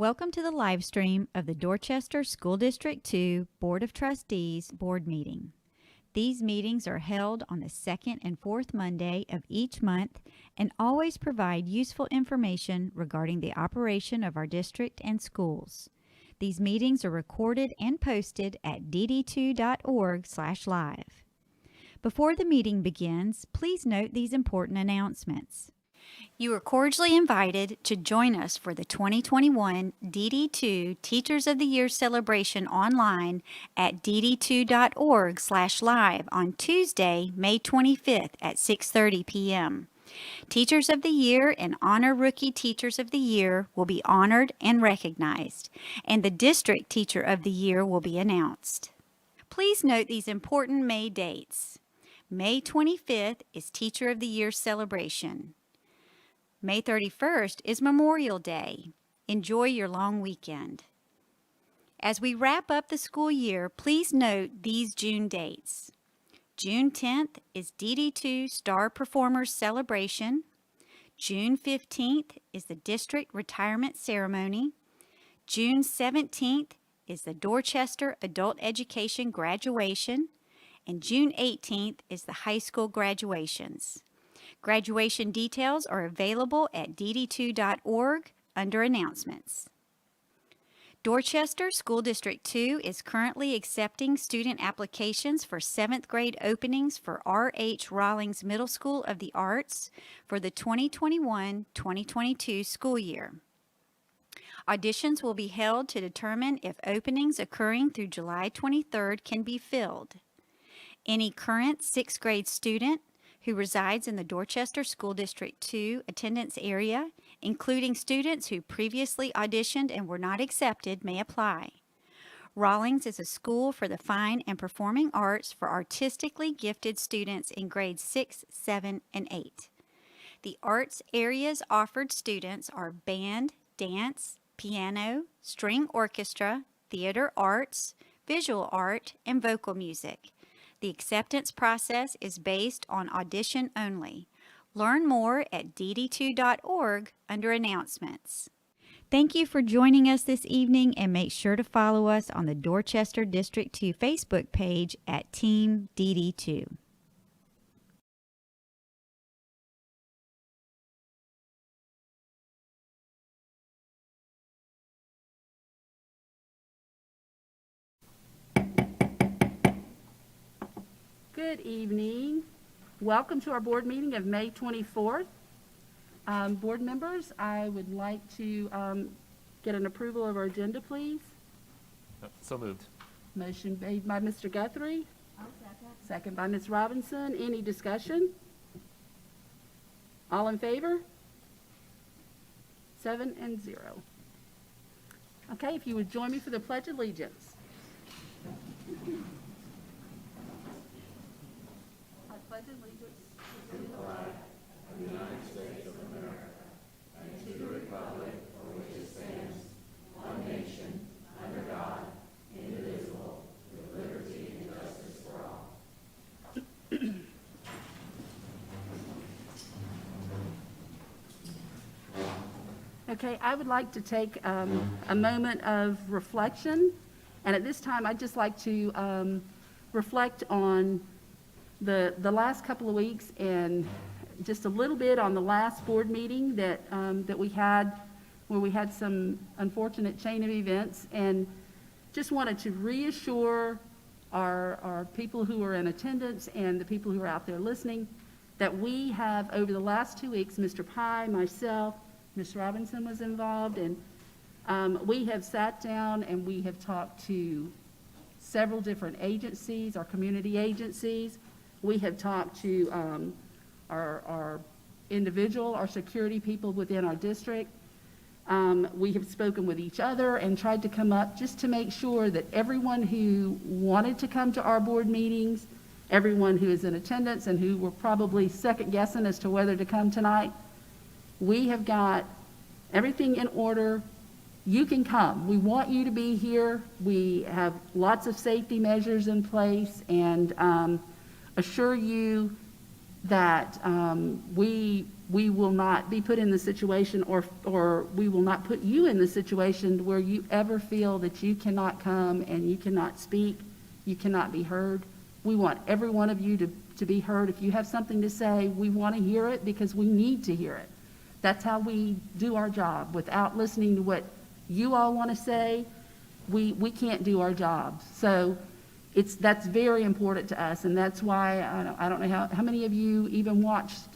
Welcome to the live stream of the Dorchester School District 2 Board of Trustees Board Meeting. These meetings are held on the second and fourth Monday of each month and always provide useful information regarding the operation of our district and schools. These meetings are recorded and posted at dd2.org/live. Before the meeting begins, please note these important announcements. You are cordially invited to join us for the 2021 DD2 Teachers of the Year celebration online at dd2.org/live on Tuesday, May 25th at 6:30 p.m. Teachers of the Year and Honor Rookie Teachers of the Year will be honored and recognized, and the District Teacher of the Year will be announced. Please note these important May dates. May 25th is Teacher of the Year celebration. May 31st is Memorial Day. Enjoy your long weekend. As we wrap up the school year, please note these June dates. June 10th is DD2 Star Performers Celebration. June 15th is the District Retirement Ceremony. June 17th is the Dorchester Adult Education Graduation. And June 18th is the high school graduations. Graduation details are available at dd2.org under Announcements. Dorchester School District 2 is currently accepting student applications for 7th grade openings for R.H. Rawlings Middle School of the Arts for the 2021-2022 school year. Auditions will be held to determine if openings occurring through July 23rd can be filled. Any current 6th grade student who resides in the Dorchester School District 2 attendance area, including students who previously auditioned and were not accepted, may apply. Rawlings is a school for the fine and performing arts for artistically gifted students in grades 6, 7, and 8. The arts areas offered students are band, dance, piano, string orchestra, theater arts, visual art, and vocal music. The acceptance process is based on audition only. Learn more at dd2.org under Announcements. Thank you for joining us this evening, and make sure to follow us on the Dorchester District 2 Facebook page at Team DD2. Good evening. Welcome to our board meeting of May 24th. Board members, I would like to get an approval of our agenda, please. So moved. Motion made by Mr. Guthrie. Second by Ms. Robinson. Any discussion? All in favor? 7-0. Okay, if you would join me for the Pledge of Allegiance. I pledge allegiance to the flag of the United States of America and to the republic for which it stands, one nation, under God, indivisible, with liberty and justice for all. Okay, I would like to take a moment of reflection, and at this time I'd just like to reflect on the last couple of weeks and just a little bit on the last board meeting that we had, where we had some unfortunate chain of events, and just wanted to reassure our people who are in attendance and the people who are out there listening that we have, over the last 2 weeks, Mr. Pye, myself, Ms. Robinson was involved, and we have sat down and we have talked to several different agencies, our community agencies. We have talked to our security people within our district. We have spoken with each other and tried to come up just to make sure that everyone who wanted to come to our board meetings, everyone who is in attendance and who were probably second guessing as to whether to come tonight, we have got everything in order. You can come. We want you to be here. We have lots of safety measures in place, and assure you that we we will not be put in the situation, or we will not put you in the situation where you ever feel that you cannot come and you cannot speak, you cannot be heard. We want every one of you to be heard. If you have something to say, we want to hear it because we need to hear it. That's how we do our job. Without listening to what you all want to say, we can't do our job. So that's very important to us, and that's why, I don't know how many of you even watched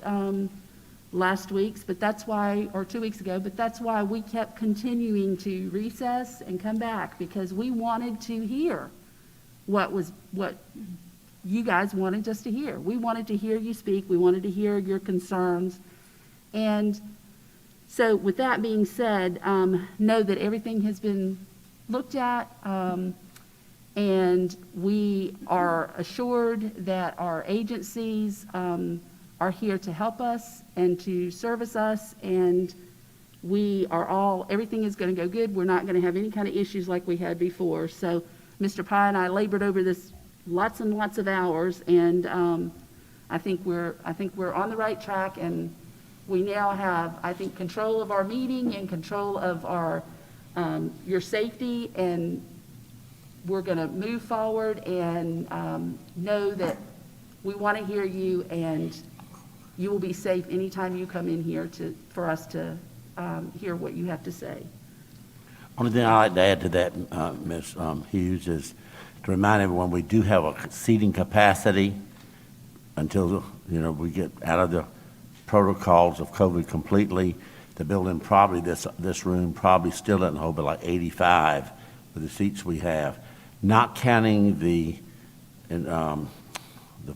last week's, but that's why, or 2 weeks ago, but that's why we kept continuing to recess and come back, because we wanted to hear what you guys wanted us to hear. We wanted to hear you speak. We wanted to hear your concerns. And so with that being said, know that everything has been looked at, and we are assured that our agencies are here to help us and to service us, and everything is going to go good. We're not going to have any kind of issues like we had before. So Mr. Pye and I labored over this lots and lots of hours, and I think we're on the right track, and we now have, I think, control of our meeting and control of our your safety, and we're going to move forward and know that we want to hear you, and you will be safe anytime you come in here for us to hear what you have to say. Only thing I'd like to add to that, Ms. Hughes, is to remind everyone we do have a seating capacity until we get out of the protocols of COVID completely. The building probably, this room probably still doesn't hold but like 85 with the seats we have, not counting the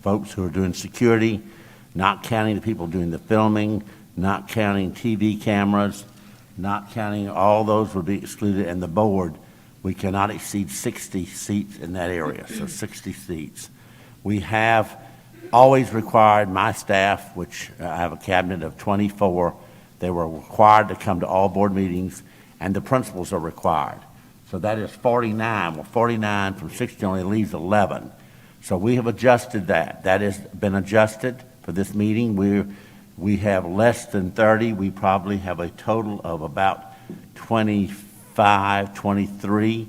folks who are doing security, not counting the people doing the filming, not counting TV cameras, not counting all those would be excluded, and the board, we cannot exceed 60 seats in that area, so 60 seats. We have always required my staff, which I have a cabinet of 24, they were required to come to all board meetings, and the principals are required. So that is 49. Well, 49 from 60 only leaves 11. So we have adjusted that. That has been adjusted for this meeting. We have less than 30. We probably have a total of about 25, 23,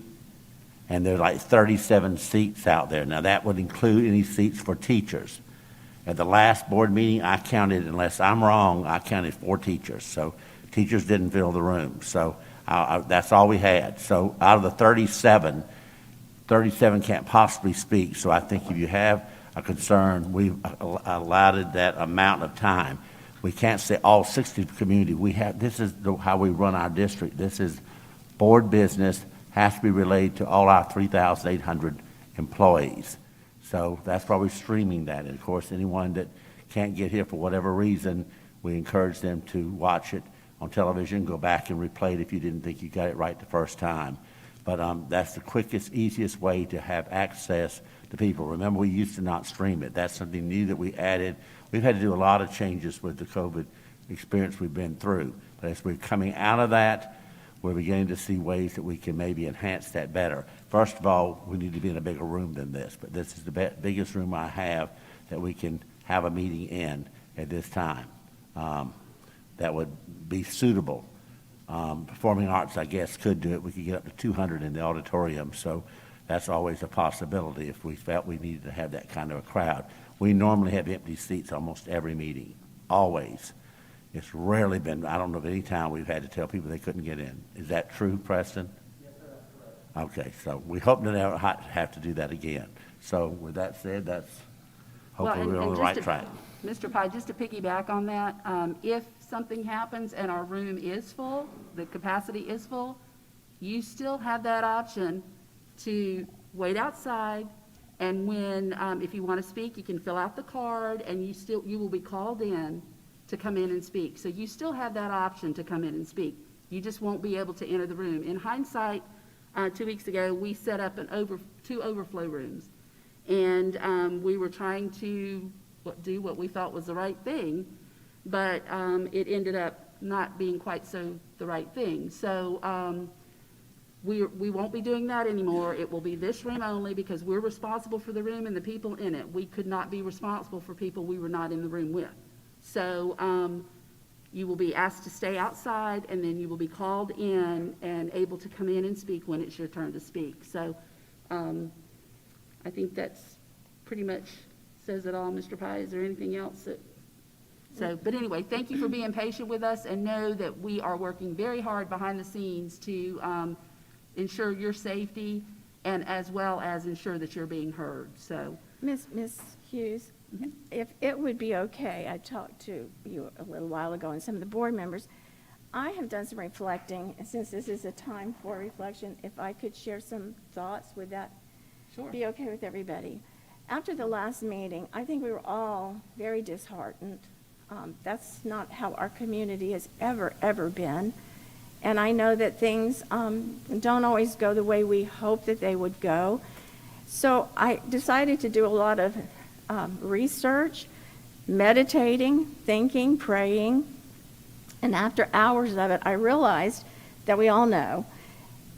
and there's like 37 seats out there. Now that would include any seats for teachers. At the last board meeting, I counted, unless I'm wrong, I counted 4 teachers. So teachers didn't fill the room. So that's all we had. So out of the 37 can't possibly speak. So I think if you have a concern, we've allotted that amount of time. We can't say all 60 community. This is how we run our district. This is board business, has to be relayed to all our 3,800 employees. So that's why we're streaming that. And of course, anyone that can't get here for whatever reason, we encourage them to watch it on television, go back and replay it if you didn't think you got it right the first time. But that's the quickest, easiest way to have access to people. Remember, we used to not stream it. That's something new that we added. We've had to do a lot of changes with the COVID experience we've been through. But as we're coming out of that, we're beginning to see ways that we can maybe enhance that better. First of all, we need to be in a bigger room than this, but this is the biggest room I have that we can have a meeting in at this time. That would be suitable. Performing arts, I guess, could do it. We could get up to 200 in the auditorium, so that's always a possibility if we felt we needed to have that kind of a crowd. We normally have empty seats almost every meeting, always. It's rarely been, I don't know of any time we've had to tell people they couldn't get in. Is that true, Preston? Yes, sir, that's correct. Okay, so we hope to never have to do that again. So with that said, that's hopefully we're on the right track. Mr. Pye, just to piggyback on that, if something happens and our room is full, the capacity is full, you still have that option to wait outside, and when, if you want to speak, you can fill out the card, and you will be called in to come in and speak. So you still have that option to come in and speak. You just won't be able to enter the room. In hindsight, 2 weeks ago, we set up 2 overflow rooms, and we were trying to do what we thought was the right thing, but it ended up not being quite so the right thing. So we won't be doing that anymore. It will be this room only, because we're responsible for the room and the people in it. We could not be responsible for people we were not in the room with. So You will be asked to stay outside, and then you will be called in and able to come in and speak when it's your turn to speak. So I think that's pretty much says it all, Mr. Pye. Is there anything else that? So, but anyway, thank you for being patient with us, and know that we are working very hard behind the scenes to ensure your safety and as well as ensure that you're being heard. So, Miss Hughes, if it would be okay, I talked to you a little while ago and some of the board members. I have done some reflecting, and since this is a time for reflection, if I could share some thoughts, would that sure. be okay with everybody? After the last meeting, I think we were all very disheartened. That's not how our community has ever been. And I know that things don't always go the way we hope that they would go. So I decided to do a lot of research, meditating, thinking, praying. And after hours of it, I realized that we all know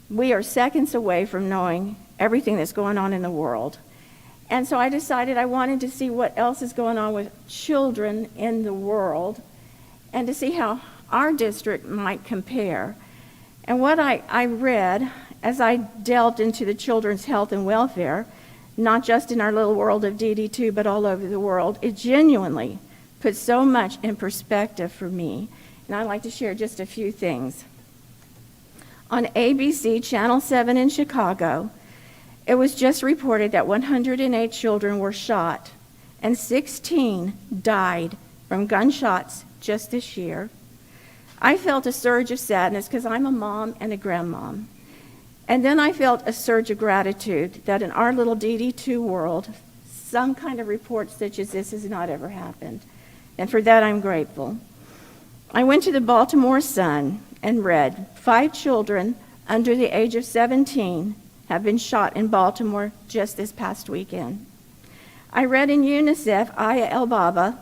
we are seconds away from knowing everything that's going on in the world. And so I decided I wanted to see what else is going on with children in the world and to see how our district might compare. And what I read as I delved into the children's health and welfare, not just in our little world of DD2, but all over the world, it genuinely put so much in perspective for me. And I'd like to share just a few things. On ABC Channel 7 in Chicago, it was just reported that 108 children were shot and 16 died from gunshots just this year. I felt a surge of sadness because I'm a mom and a grandmom. And then I felt a surge of gratitude that in our little DD2 world, some kind of report such as this has not ever happened. And for that, I'm grateful. I went to the Baltimore Sun and read 5 children under the age of 17 have been shot in Baltimore just this past weekend. I read in UNICEF Aya El Baba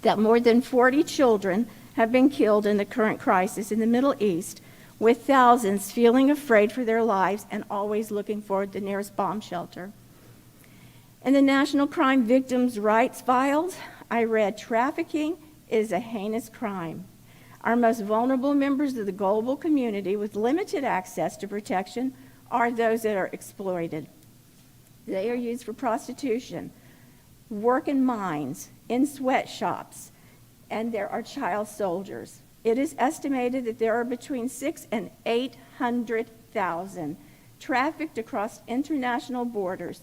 that more than 40 children have been killed in the current crisis in the Middle East, with thousands feeling afraid for their lives and always looking for the nearest bomb shelter. In the National Crime Victims' Rights Files, I read trafficking is a heinous crime. Our most vulnerable members of the global community with limited access to protection are those that are exploited. They are used for prostitution, work in mines, in sweatshops, and there are child soldiers. It is estimated that there are between 600,000 and 800,000 trafficked across international borders.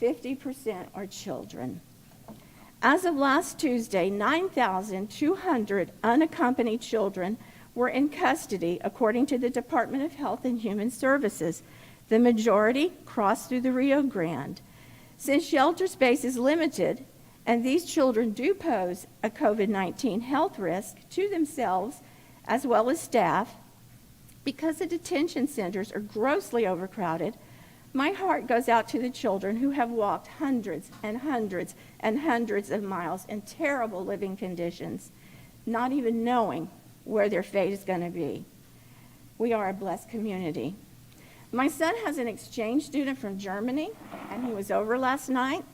50% are children. As of last Tuesday, 9,200 unaccompanied children were in custody, according to the Department of Health and Human Services. The majority crossed through the Rio Grande. Since shelter space is limited, and these children do pose a COVID-19 health risk to themselves as well as staff, because the detention centers are grossly overcrowded, my heart goes out to the children who have walked hundreds and hundreds and hundreds of miles in terrible living conditions, not even knowing where their fate is going to be. We are a blessed community. My son has an exchange student from Germany, and he was over last night,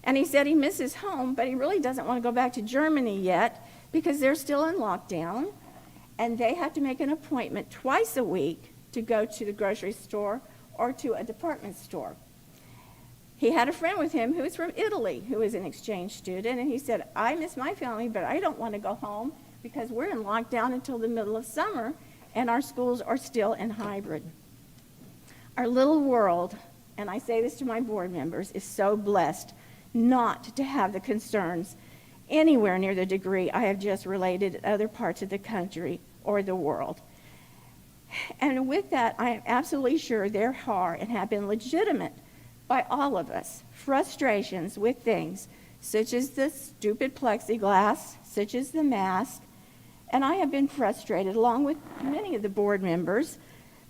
and he said he misses home, but he really doesn't want to go back to Germany yet because they're still in lockdown, and they have to make an appointment twice a week to go to the grocery store or to a department store. He had a friend with him who is from Italy, who is an exchange student, and he said, I miss my family, but I don't want to go home because we're in lockdown until the middle of summer, and our schools are still in hybrid. Our little world, and I say this to my board members, is so blessed not to have the concerns anywhere near the degree I have just related in other parts of the country or the world. And with that, I am absolutely sure there are and have been legitimate by all of us frustrations with things such as the stupid plexiglass, such as the mask, and I have been frustrated along with many of the board members,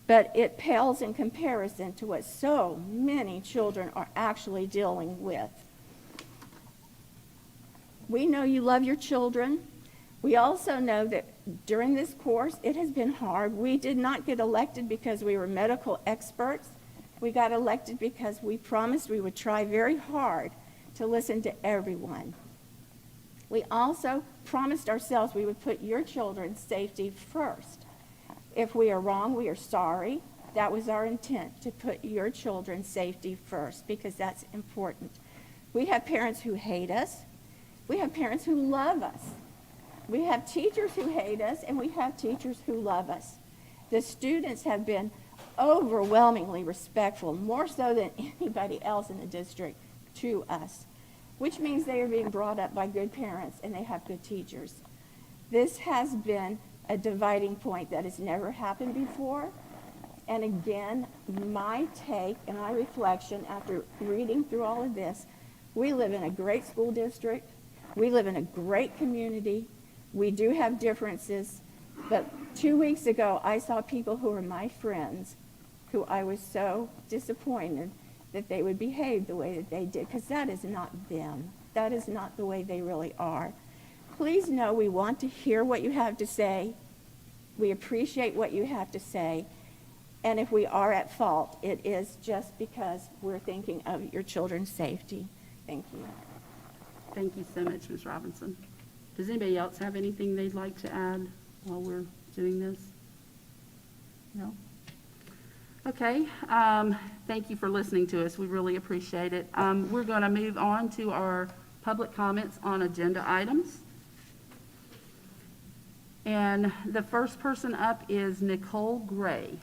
but it pales in comparison to what so many children are actually dealing with. We know you love your children. We also know that during this course, it has been hard. We did not get elected because we were medical experts. We got elected because we promised we would try very hard to listen to everyone. We also promised ourselves we would put your children's safety first. If we are wrong, we are sorry. That was our intent, to put your children's safety first, because that's important. We have parents who hate us. We have parents who love us. We have teachers who hate us, and we have teachers who love us. The students have been overwhelmingly respectful, more so than anybody else in the district, to us, which means they are being brought up by good parents and they have good teachers. This has been a dividing point that has never happened before. And again, my take and my reflection after reading through all of this, we live in a great school district. We live in a great community. We do have differences. But 2 weeks ago, I saw people who were my friends who I was so disappointed that they would behave the way that they did, because that is not them. That is not the way they really are. Please know we want to hear what you have to say. We appreciate what you have to say. And if we are at fault, it is just because we're thinking of your children's safety. Thank you. Thank you so much, Ms. Robinson. Does anybody else have anything they'd like to add while we're doing this? No? Okay. Thank you for listening to us. We really appreciate it. We're going to move on to our public comments on agenda items. And the first person up is Nicole Gray.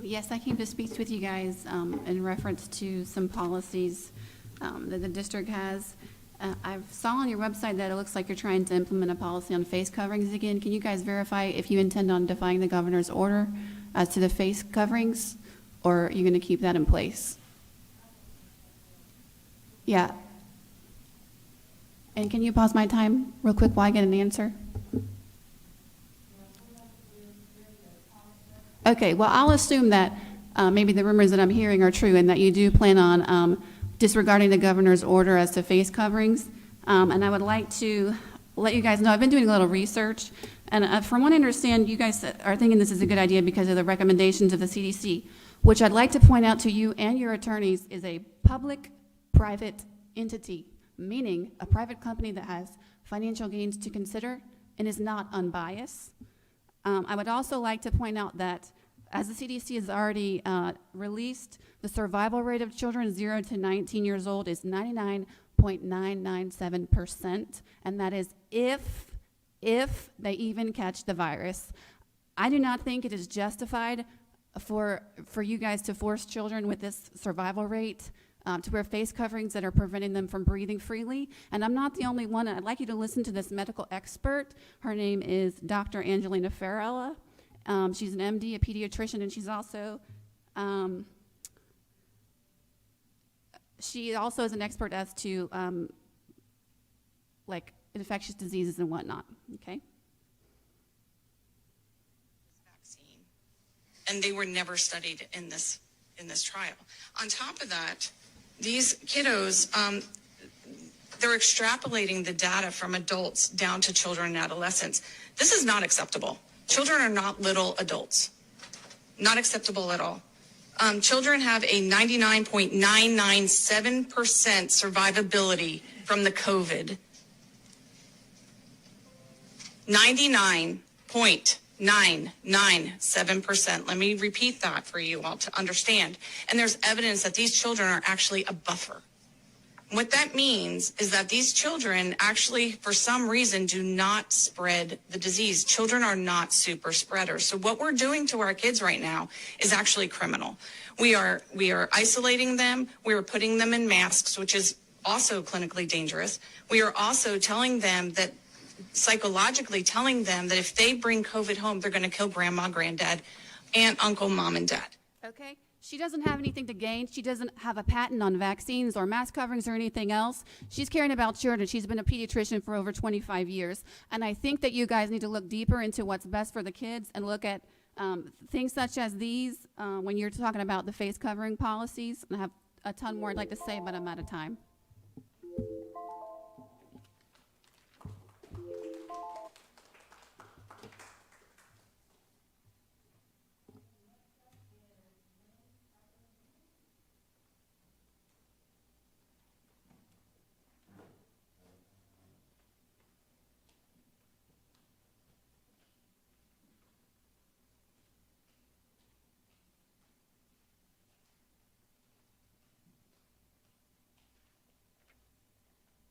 Yes, I came to speak with you guys in reference to some policies that the district has. I saw on your website that it looks like you're trying to implement a policy on face coverings again. Can you guys verify if you intend on defying the governor's order as to the face coverings, or are you going to keep that in place? Yeah. And can you pause my time real quick while I get an answer? Okay, well, I'll assume that maybe the rumors that I'm hearing are true and that you do plan on disregarding the governor's order as to face coverings. And I would like to let you guys know, I've been doing a little research, and from what I understand, you guys are thinking this is a good idea because of the recommendations of the CDC, which I'd like to point out to you and your attorneys is a public-private entity, meaning a private company that has financial gains to consider and is not unbiased. I would also like to point out that as the CDC has already released, the survival rate of children 0 to 19 years old is 99.997%, and that is if they even catch the virus. I do not think it is justified for you guys to force children with this survival rate to wear face coverings that are preventing them from breathing freely. And I'm not the only one. I'd like you to listen to this medical expert. Her name is Dr. Angelina Farella. She's an MD, a pediatrician, and she's also is an expert as to like infectious diseases and whatnot. Okay. Vaccine, and they were never studied in this trial. On top of that, these kiddos, they're extrapolating the data from adults down to children and adolescents. This is not acceptable. Children are not little adults. Not acceptable at all. Children have a 99.997% survivability from the COVID. 99.997%. Let me repeat that for you all to understand. And there's evidence that these children are actually a buffer. What that means is that these children actually, for some reason, do not spread the disease. Children are not super spreaders. So what we're doing to our kids right now is actually criminal. We are isolating them. We are putting them in masks, which is also clinically dangerous. We are also telling them that, psychologically telling them that if they bring COVID home, they're going to kill grandma, granddad, aunt, uncle, mom, and dad. Okay? She doesn't have anything to gain. She doesn't have a patent on vaccines or mask coverings or anything else. She's caring about children. She's been a pediatrician for over 25 years. And I think that you guys need to look deeper into what's best for the kids and look at Things such as these, when you're talking about the face covering policies, and I have a ton more I'd like to say, but I'm out of time.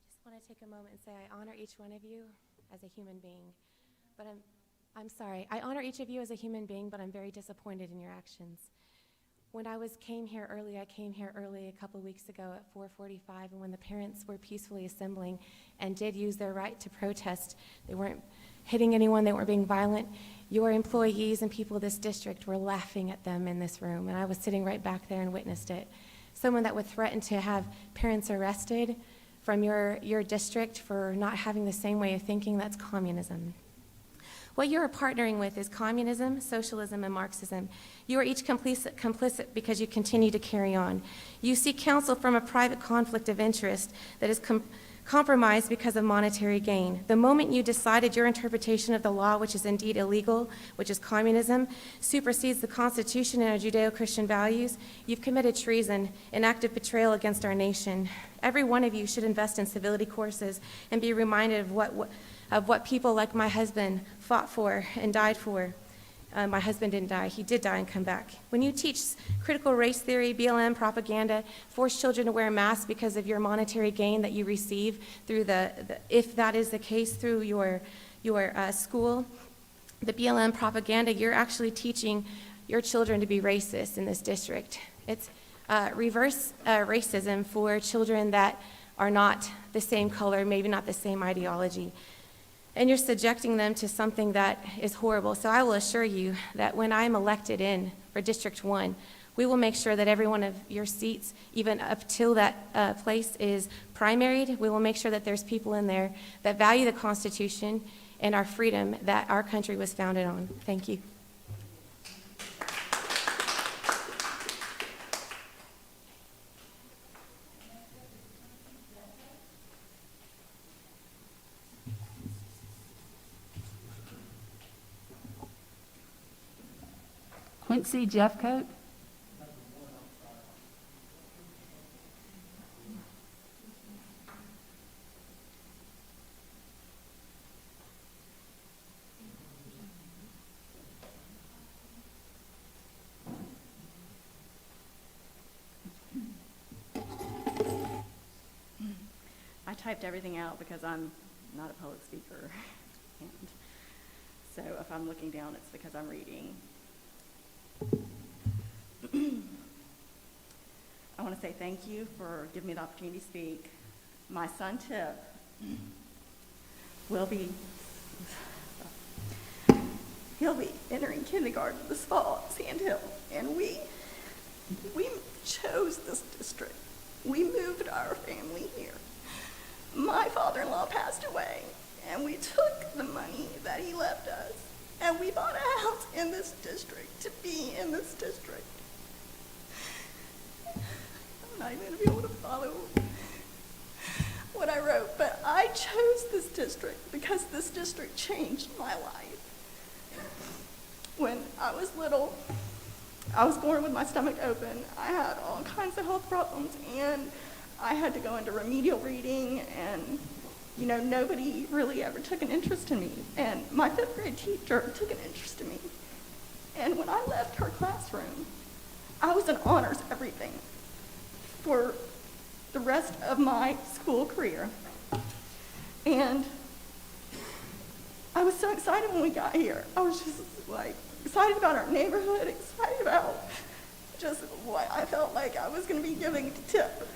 Just want to take a moment and say I honor each one of you as a human being, but I'm sorry. I honor each of you as a human being, but I'm very disappointed in your actions. When I came here early a couple weeks ago at 4:45, and when the parents were peacefully assembling and did use their right to protest, they weren't hitting anyone, they weren't being violent. Your employees and people of this district were laughing at them in this room, and I was sitting right back there and witnessed it. Someone that would threaten to have parents arrested from your district for not having the same way of thinking, that's communism. What you are partnering with is communism, socialism, and Marxism. You are each complicit because you continue to carry on. You seek counsel from a private conflict of interest that is compromised because of monetary gain. The moment you decided your interpretation of the law, which is indeed illegal, which is communism, supersedes the Constitution and our Judeo-Christian values, you've committed treason, an act of betrayal against our nation. Every one of you should invest in civility courses and be reminded of what people like my husband fought for and died for. My husband didn't die. He did die and come back. When you teach critical race theory, BLM propaganda, force children to wear masks because of your monetary gain that you receive through if that is the case, through your school, the BLM propaganda, you're actually teaching your children to be racist in this district. It's reverse racism for children that are not the same color, maybe not the same ideology. And you're subjecting them to something that is horrible. So I will assure you that when I'm elected in for District 1, we will make sure that every one of your seats, even up till that place is primaried, we will make sure that there's people in there that value the Constitution and our freedom that our country was founded on. Thank you. Quincy Jeffcoat. I typed everything out because I'm not a public speaker. And so if I'm looking down, it's because I'm reading. I want to say thank you for giving me the opportunity to speak. My son Tip he'll be entering kindergarten this fall at Sand Hill, and we chose this district. We moved our family here. My father-in-law passed away, and we took the money that he left us, and we bought a house in this district to be in this district. I'm not even going to be able to follow what I wrote, but I chose this district because this district changed my life. When I was little, I was born with my stomach open. I had all kinds of health problems, and I had to go into remedial reading, and nobody really ever took an interest in me. And my 5th grade teacher took an interest in me. And when I left her classroom, I was in honors everything for the rest of my school career. And I was so excited when we got here. I was just excited about our neighborhood, excited about just what I felt like I was going to be giving to Tip.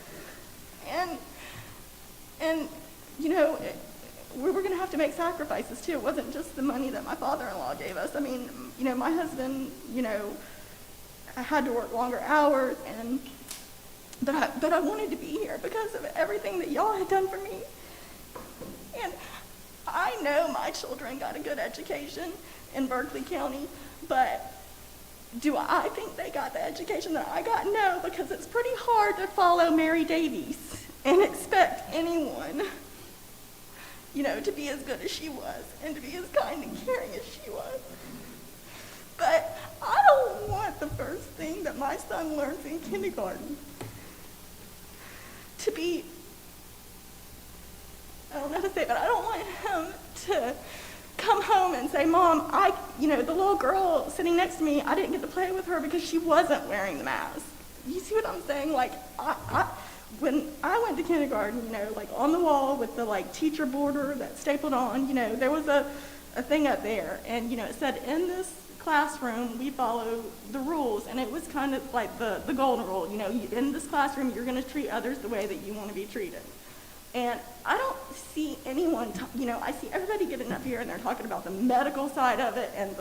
And we were going to have to make sacrifices too. It wasn't just the money that my father-in-law gave us. I mean, my husband, I had to work longer hours, but I wanted to be here because of everything that y'all had done for me. And I know my children got a good education in Berkeley County, but Do I think they got the education that I got? No, because it's pretty hard to follow Mary Davies and expect anyone, you know, to be as good as she was and to be as kind and caring as she was. But I don't want the first thing that my son learns in kindergarten to be, I don't know how to say it, but I don't want him to come home and say, Mom, the little girl sitting next to me, I didn't get to play with her because she wasn't wearing the mask. You see what I'm saying? Like, when I went to kindergarten, you know, like on the wall with the like teacher border that's stapled on, you know, there was a thing up there, and, you know, it said, in this classroom, we follow the rules, and it was kind of like the golden rule, you know, in this classroom, you're going to treat others the way that you want to be treated. And I don't see anyone, I see everybody getting up here and they're talking about the medical side of it and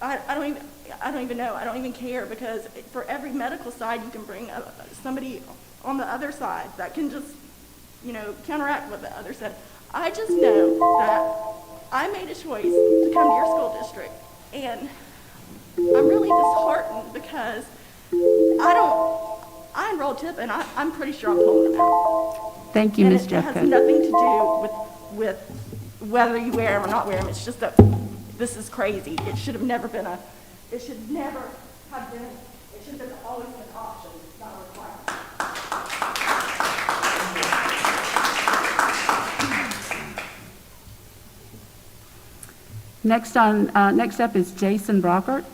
I don't even know, I don't even care, because for every medical side you can bring somebody on the other side that can just, counteract what the other said. I just know that I made a choice to come to your school district, and I'm really disheartened because I enrolled Tip, and I'm pretty sure I'm pulling him out. Thank you, And Ms. it Jeffcoat. has nothing to do with whether you wear them or not wear them. It's just that this is crazy. It should have never been it should never have been, it should have always been an option, not a requirement. Next up is Jason Brockert.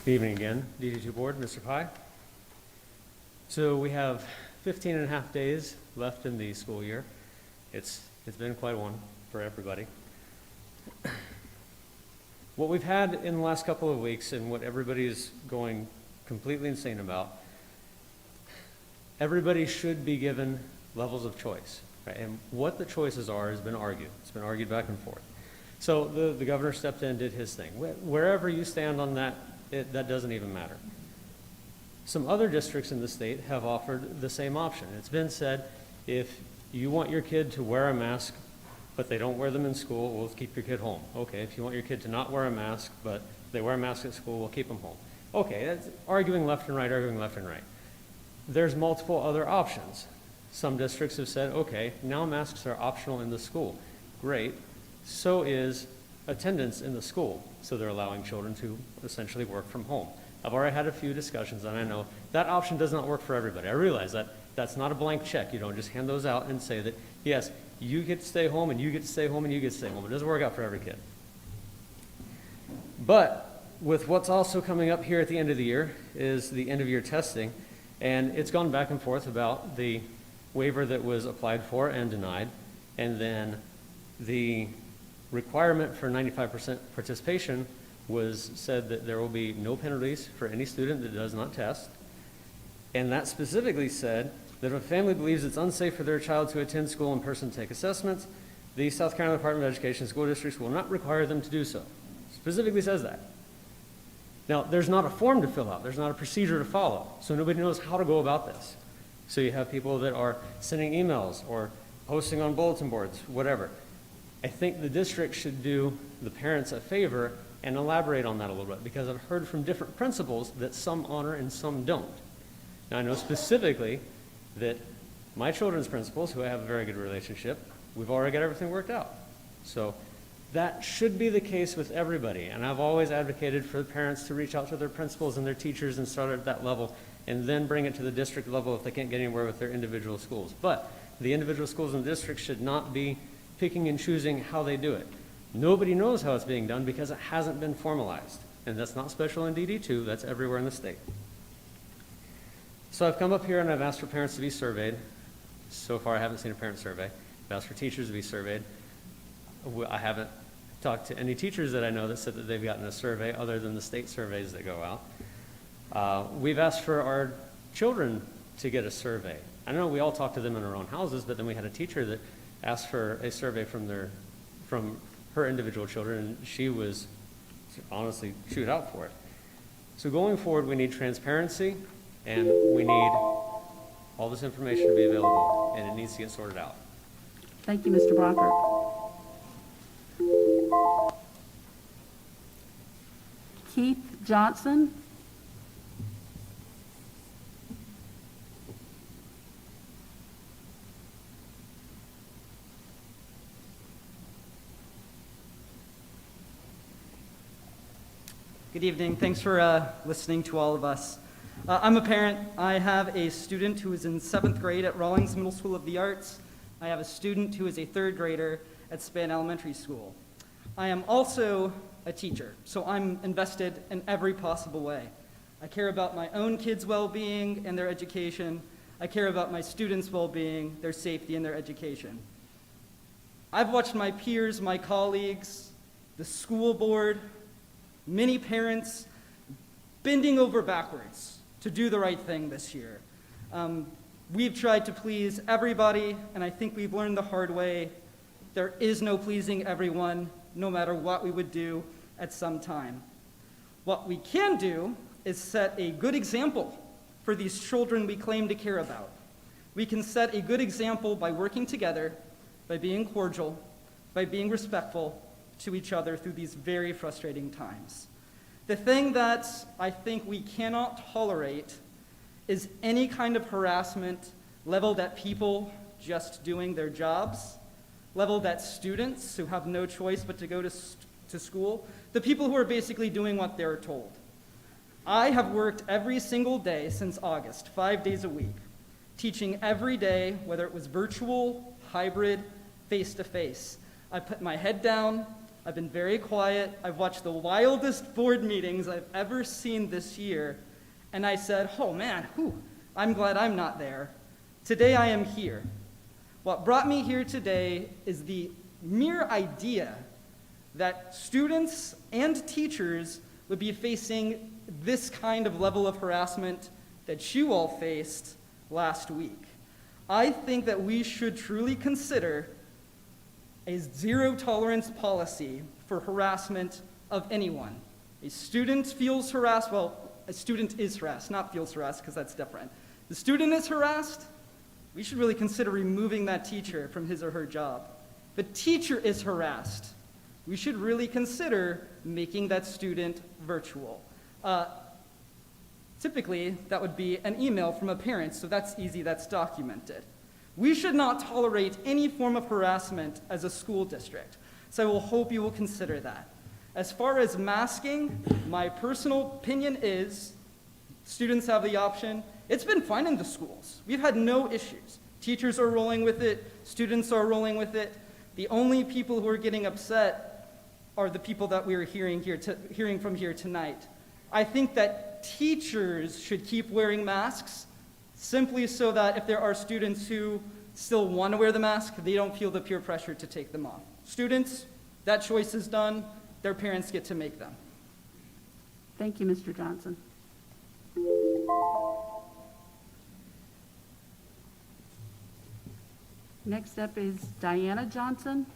Good evening again, DD2 Board, Mr. Pye. So we have 15 and a half days left in the school year. It's been quite one for everybody. What we've had in the last couple of weeks and what everybody is going completely insane about, everybody should be given levels of choice, right? And what the choices are has been argued. It's been argued back and forth. So the governor stepped in, did his thing. Wherever you stand on that, that doesn't even matter. Some other districts in the state have offered the same option. It's been said, if you want your kid to wear a mask, but they don't wear them in school, we'll keep your kid home. Okay, if you want your kid to not wear a mask, but they wear a mask at school, we'll keep them home. Okay, that's arguing left and right, arguing left and right. There's multiple other options. Some districts have said, okay, now masks are optional in the school. Great. So is attendance in the school. So they're allowing children to essentially work from home. I've already had a few discussions, and I know that option does not work for everybody. I realize that that's not a blank check. You don't just hand those out and say that, yes, you get to stay home, and you get to stay home, and you get to stay home. It doesn't work out for every kid. But with what's also coming up here at the end of the year is the end of year testing, and it's gone back and forth about the waiver that was applied for and denied, and then the requirement for 95% participation was said that there will be no penalties for any student that does not test. And that specifically said that if a family believes it's unsafe for their child to attend school in person to take assessments, the South Carolina Department of Education school districts will not require them to do so. Specifically says that. Now, there's not a form to fill out. There's not a procedure to follow. So nobody knows how to go about this. So you have people that are sending emails or posting on bulletin boards, whatever. I think the district should do the parents a favor and elaborate on that a little bit, because I've heard from different principals that some honor and some don't. Now, I know specifically that my children's principals, who I have a very good relationship, we've already got everything worked out. So that should be the case with everybody, and I've always advocated for the parents to reach out to their principals and their teachers and start at that level and then bring it to the district level if they can't get anywhere with their individual schools. But the individual schools in the district should not be picking and choosing how they do it. Nobody knows how it's being done because it hasn't been formalized. And that's not special in DD2, that's everywhere in the state. So I've come up here and I've asked for parents to be surveyed. So far I haven't seen a parent survey. I've asked for teachers to be surveyed. I haven't talked to any teachers that I know that said that they've gotten a survey other than the state surveys that go out. We've asked for our children to get a survey. I know we all talk to them in our own houses, but then we had a teacher that asked for a survey from her individual children, and she was out for it. So going forward, we need transparency, and we need all this information to be available, and it needs to get sorted out. Thank you, Mr. Brockert. Keith Johnson. Good evening. Thanks for listening to all of us. I'm a parent. I have a student who is in 7th grade at Rawlings Middle School of the Arts. I have a student who is a 3rd grader at Span Elementary School. I am also a teacher, so I'm invested in every possible way. I care about my own kids' well-being and their education. I care about my students' well-being, their safety, and their education. I've watched my peers, my colleagues, the school board, many parents bending over backwards to do the right thing this year. We've tried to please everybody, and I think we've learned the hard way. There is no pleasing everyone, no matter what we would do at some time. What we can do is set a good example for these children we claim to care about. We can set a good example by working together, by being cordial, by being respectful to each other through these very frustrating times. The thing that I think we cannot tolerate is any kind of harassment leveled at people just doing their jobs, leveled at students who have no choice but to go to school, the people who are basically doing what they're told. I have worked every single day since August, 5 days a week, teaching every day, whether it was virtual, hybrid, face-to-face. I put my head down. I've been very quiet. I've watched the wildest board meetings I've ever seen this year, and I said, oh man, I'm glad I'm not there. Today I am here. What brought me here today is the mere idea that students and teachers would be facing this kind of level of harassment that you all faced last week. I think that we should truly consider a zero-tolerance policy for harassment of anyone. A student feels harassed, well, a student is harassed, not feels harassed, because that's different. The student is harassed, we should really consider removing that teacher from his or her job. The teacher is harassed, we should really consider making that student virtual. Typically, that would be an email from a parent, so that's easy, that's documented. We should not tolerate any form of harassment as a school district, so I will hope you will consider that. As far as masking, my personal opinion is students have the option. It's been fine in the schools. We've had no issues. Teachers are rolling with it. Students are rolling with it. The only people who are getting upset are the people that we are hearing from here tonight. I think that teachers should keep wearing masks simply so that if there are students who still want to wear the mask, they don't feel the peer pressure to take them off. Students, that choice is done. Their parents get to make them. Thank you, Mr. Johnson. Next up is Diana Johnson.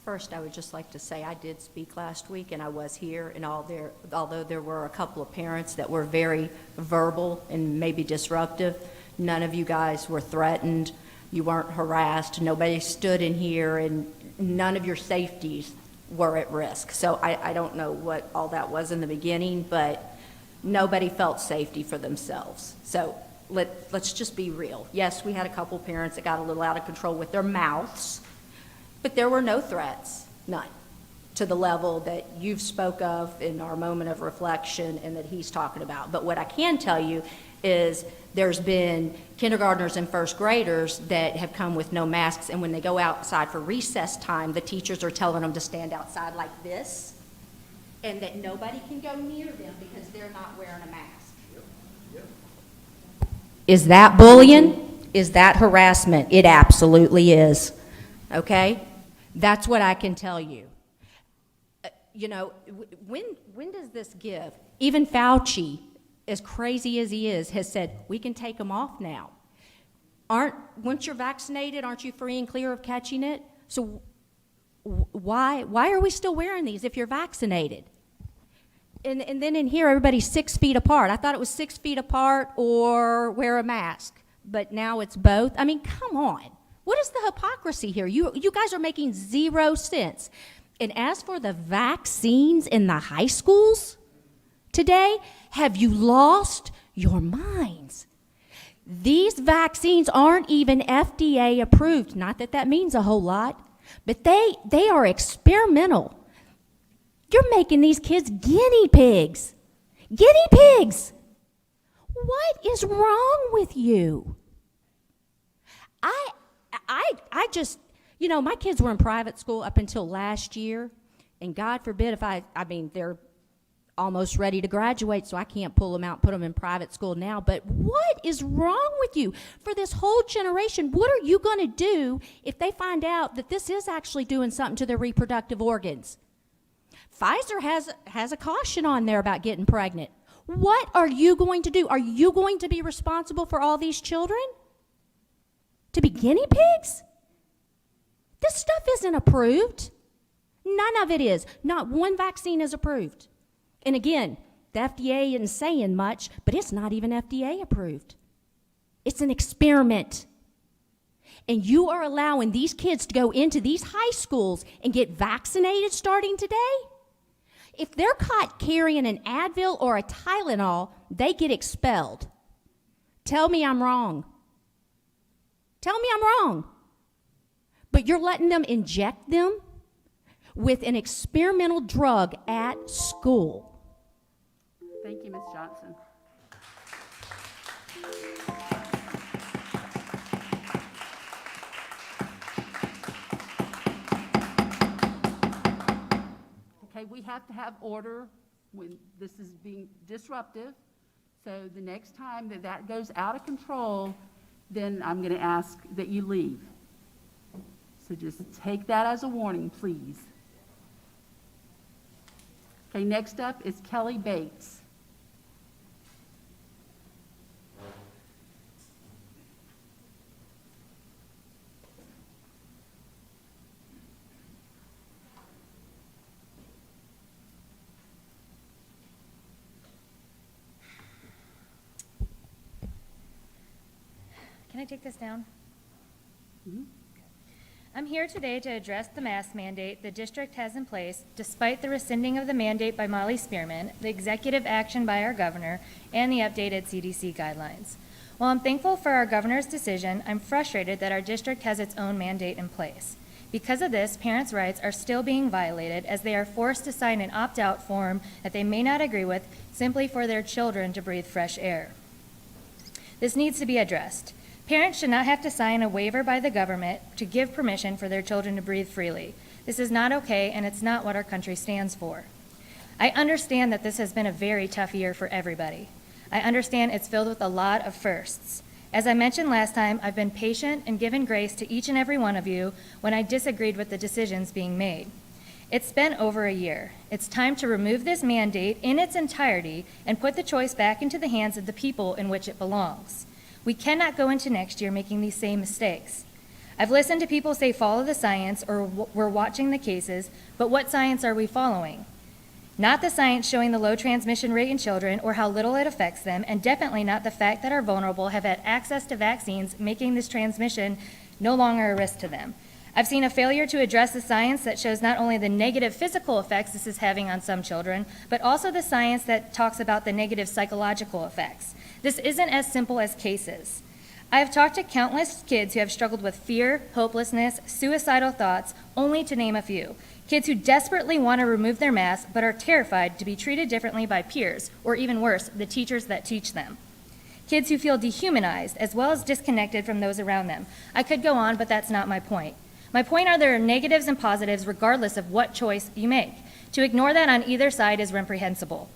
First, I would just like to say I did speak last week, and I was here, and although there were a couple of parents that were very verbal and maybe disruptive, none of you guys were threatened. You weren't harassed. Nobody stood in here, and none of your safeties were at risk. So I don't know what all that was in the beginning, but nobody felt safety for themselves. So let's just be real. Yes, we had a couple parents that got a little out of control with their mouths, but there were no threats, none, to the level that you've spoke of in our moment of reflection and that he's talking about. But what I can tell you is there's been kindergartners and first graders that have come with no masks, and when they go outside for recess time, the teachers are telling them to stand outside like this, and that nobody can go near them because they're not wearing a mask. Is that bullying? Is that harassment? It absolutely is. Okay? That's what I can tell you. when does this give? Even Fauci, as crazy as he is, has said, we can take them off now. Once you're vaccinated, aren't you free and clear of catching it? So why are we still wearing these if you're vaccinated? And then in here, everybody's 6 feet apart. I thought it was 6 feet apart or wear a mask, but now it's both. I mean, come on. What is the hypocrisy here? You guys are making zero sense. And as for the vaccines in the high schools today, have you lost your minds? These vaccines aren't even FDA approved. Not that that means a whole lot, but they are experimental. You're making these kids guinea pigs. Guinea pigs! What is wrong with you? I just, my kids were in private school up until last year, and God forbid if I mean, they're almost ready to graduate, so I can't pull them out and put them in private school now. But what is wrong with you? For this whole generation, what are you going to do if they find out that this is actually doing something to their reproductive organs? Pfizer has a caution on there about getting pregnant. What are you going to do? Are you going to be responsible for all these children? To be guinea pigs? This stuff isn't approved. None of it is. Not one vaccine is approved. And again, the FDA isn't saying much, but it's not even FDA approved. It's an experiment. And you are allowing these kids to go into these high schools and get vaccinated starting today? If they're caught carrying an Advil or a Tylenol, they get expelled. Tell me I'm wrong. Tell me I'm wrong. But you're letting them inject them with an experimental drug at school. Thank you, Ms. Johnson. Okay, we have to have order when this is being disruptive. So the next time that goes out of control, then I'm going to ask that you leave. So just take that as a warning, please. Okay, next up is Kelly Bates. Can I take this down? Mm-hmm. I'm here today to address the mask mandate the district has in place despite the rescinding of the mandate by Molly Spearman, the executive action by our governor, and the updated CDC guidelines. While I'm thankful for our governor's decision, I'm frustrated that our district has its own mandate in place. Because of this, parents' rights are still being violated as they are forced to sign an opt-out form that they may not agree with simply for their children to breathe fresh air. This needs to be addressed. Parents should not have to sign a waiver by the government to give permission for their children to breathe freely. This is not okay, and it's not what our country stands for. I understand that this has been a very tough year for everybody. I understand it's filled with a lot of firsts. As I mentioned last time, I've been patient and given grace to each and every one of you when I disagreed with the decisions being made. It's been over a year. It's time to remove this mandate in its entirety and put the choice back into the hands of the people in which it belongs. We cannot go into next year making these same mistakes. I've listened to people say follow the science or we're watching the cases, but what science are we following? Not the science showing the low transmission rate in children or how little it affects them, and definitely not the fact that our vulnerable have had access to vaccines, making this transmission no longer a risk to them. I've seen a failure to address the science that shows not only the negative physical effects this is having on some children, but also the science that talks about the negative psychological effects. This isn't as simple as cases. I have talked to countless kids who have struggled with fear, hopelessness, suicidal thoughts, only to name a few. Kids who desperately want to remove their mask but are terrified to be treated differently by peers, or even worse, the teachers that teach them. Kids who feel dehumanized as well as disconnected from those around them. I could go on, but that's not my point. My point are there are negatives and positives regardless of what choice you make. To ignore that on either side is reprehensible.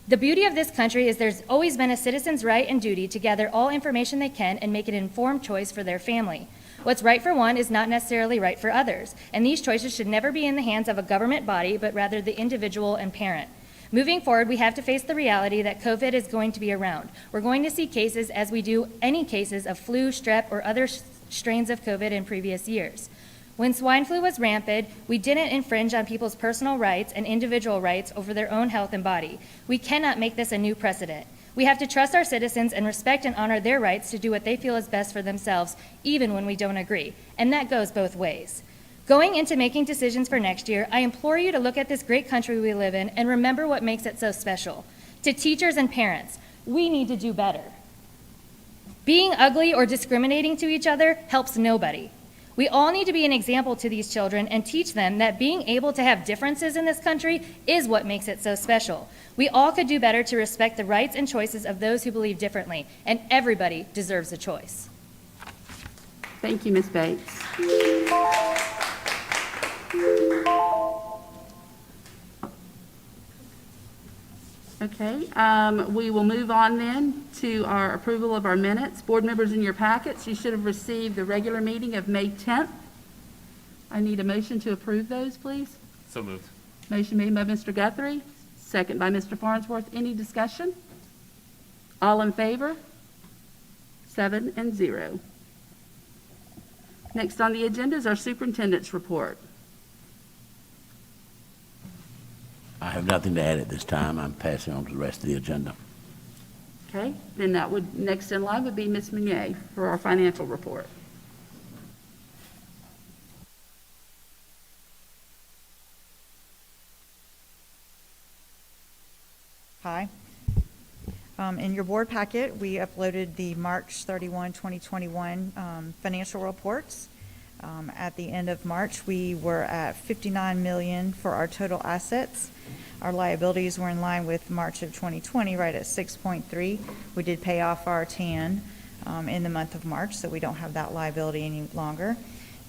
The beauty of this country is there's always been a citizen's right and duty to gather all information they can and make an informed choice for their family. What's right for one is not necessarily right for others, and these choices should never be in the hands of a government body, but rather the individual and parent. Moving forward, we have to face the reality that COVID is going to be around. We're going to see cases, as we do any cases of flu, strep, or other strains of COVID in previous years. When swine flu was rampant, we didn't infringe on people's personal rights and individual rights over their own health and body. We cannot make this a new precedent. We have to trust our citizens and respect and honor their rights to do what they feel is best for themselves, even when we don't agree. And that goes both ways. Going into making decisions for next year, I implore you to look at this great country we live in and remember what makes it so special. To teachers and parents, we need to do better. Being ugly or discriminating to each other helps nobody. We all need to be an example to these children and teach them that being able to have differences in this country is what makes it so special. We all could do better to respect the rights and choices of those who believe differently, and everybody deserves a choice. Thank you, Ms. Bates. Okay, we will move on then to our approval of our minutes. Board members, in your packets, you should have received the regular meeting of May 10th. I need a motion to approve those, please. So moved. Motion made by Mr. Guthrie, second by Mr. Farnsworth. Any discussion? All in favor? 7-0. Next on the agenda is our superintendent's report. I have nothing to add at this time. I'm passing on to the rest of the agenda. Okay, then that would, next in line would be Ms. Meunier for our financial report. Hi. In your board packet, we uploaded the March 31, 2021 financial reports. At the end of March, we were at $59 million for our total assets. Our liabilities were in line with March of 2020, right at 6.3. We did pay off our TAN in the month of March, so we don't have that liability any longer.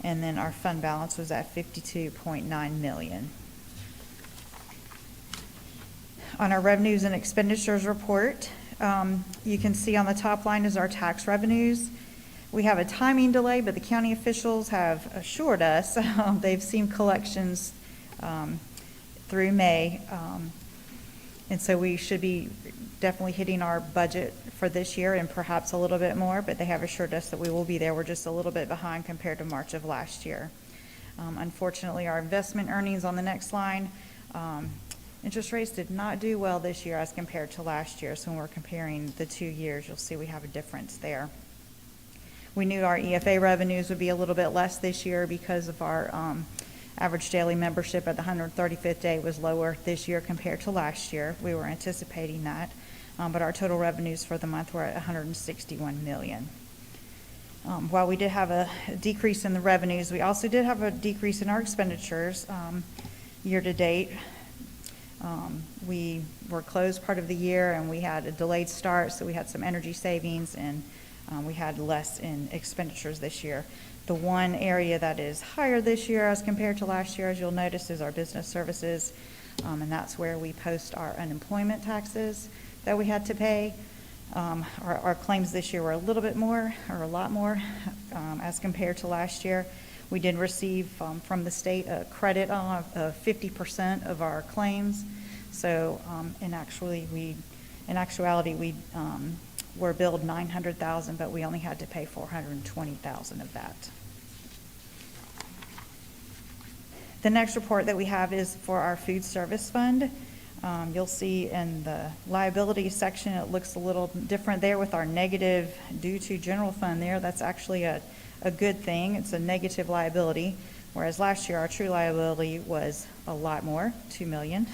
And then our fund balance was at $52.9 million. On our revenues and expenditures report, you can see on the top line is our tax revenues. We have a timing delay, but the county officials have assured us they've seen collections through May. And so we should be definitely hitting our budget for this year and perhaps a little bit more, but they have assured us that we will be there. We're just a little bit behind compared to March of last year. Unfortunately, our investment earnings on the next line, interest rates did not do well this year as compared to last year. So when we're comparing the 2 years, you'll see we have a difference there. We knew our EFA revenues would be a little bit less this year because of our average daily membership at the 135th day was lower this year compared to last year. We were anticipating that, but our total revenues for the month were at $161 million. While we did have a decrease in the revenues, we also did have a decrease in our expenditures year to date. We were closed part of the year and we had a delayed start, so we had some energy savings and we had less in expenditures this year. The one area that is higher this year as compared to last year, as you'll notice, is our business services, and that's where we post our unemployment taxes that we had to pay. Our claims this year were a little bit more, or a lot more, as compared to last year. We did receive from the state a credit on 50% of our claims. So in actuality, we were billed $900,000, but we only had to pay $420,000 of that. The next report that we have is for our food service fund. You'll see in the liability section, it looks a little different there with our negative due to general fund there. That's actually a good thing. It's a negative liability, whereas last year our true liability was a lot more, $2 million.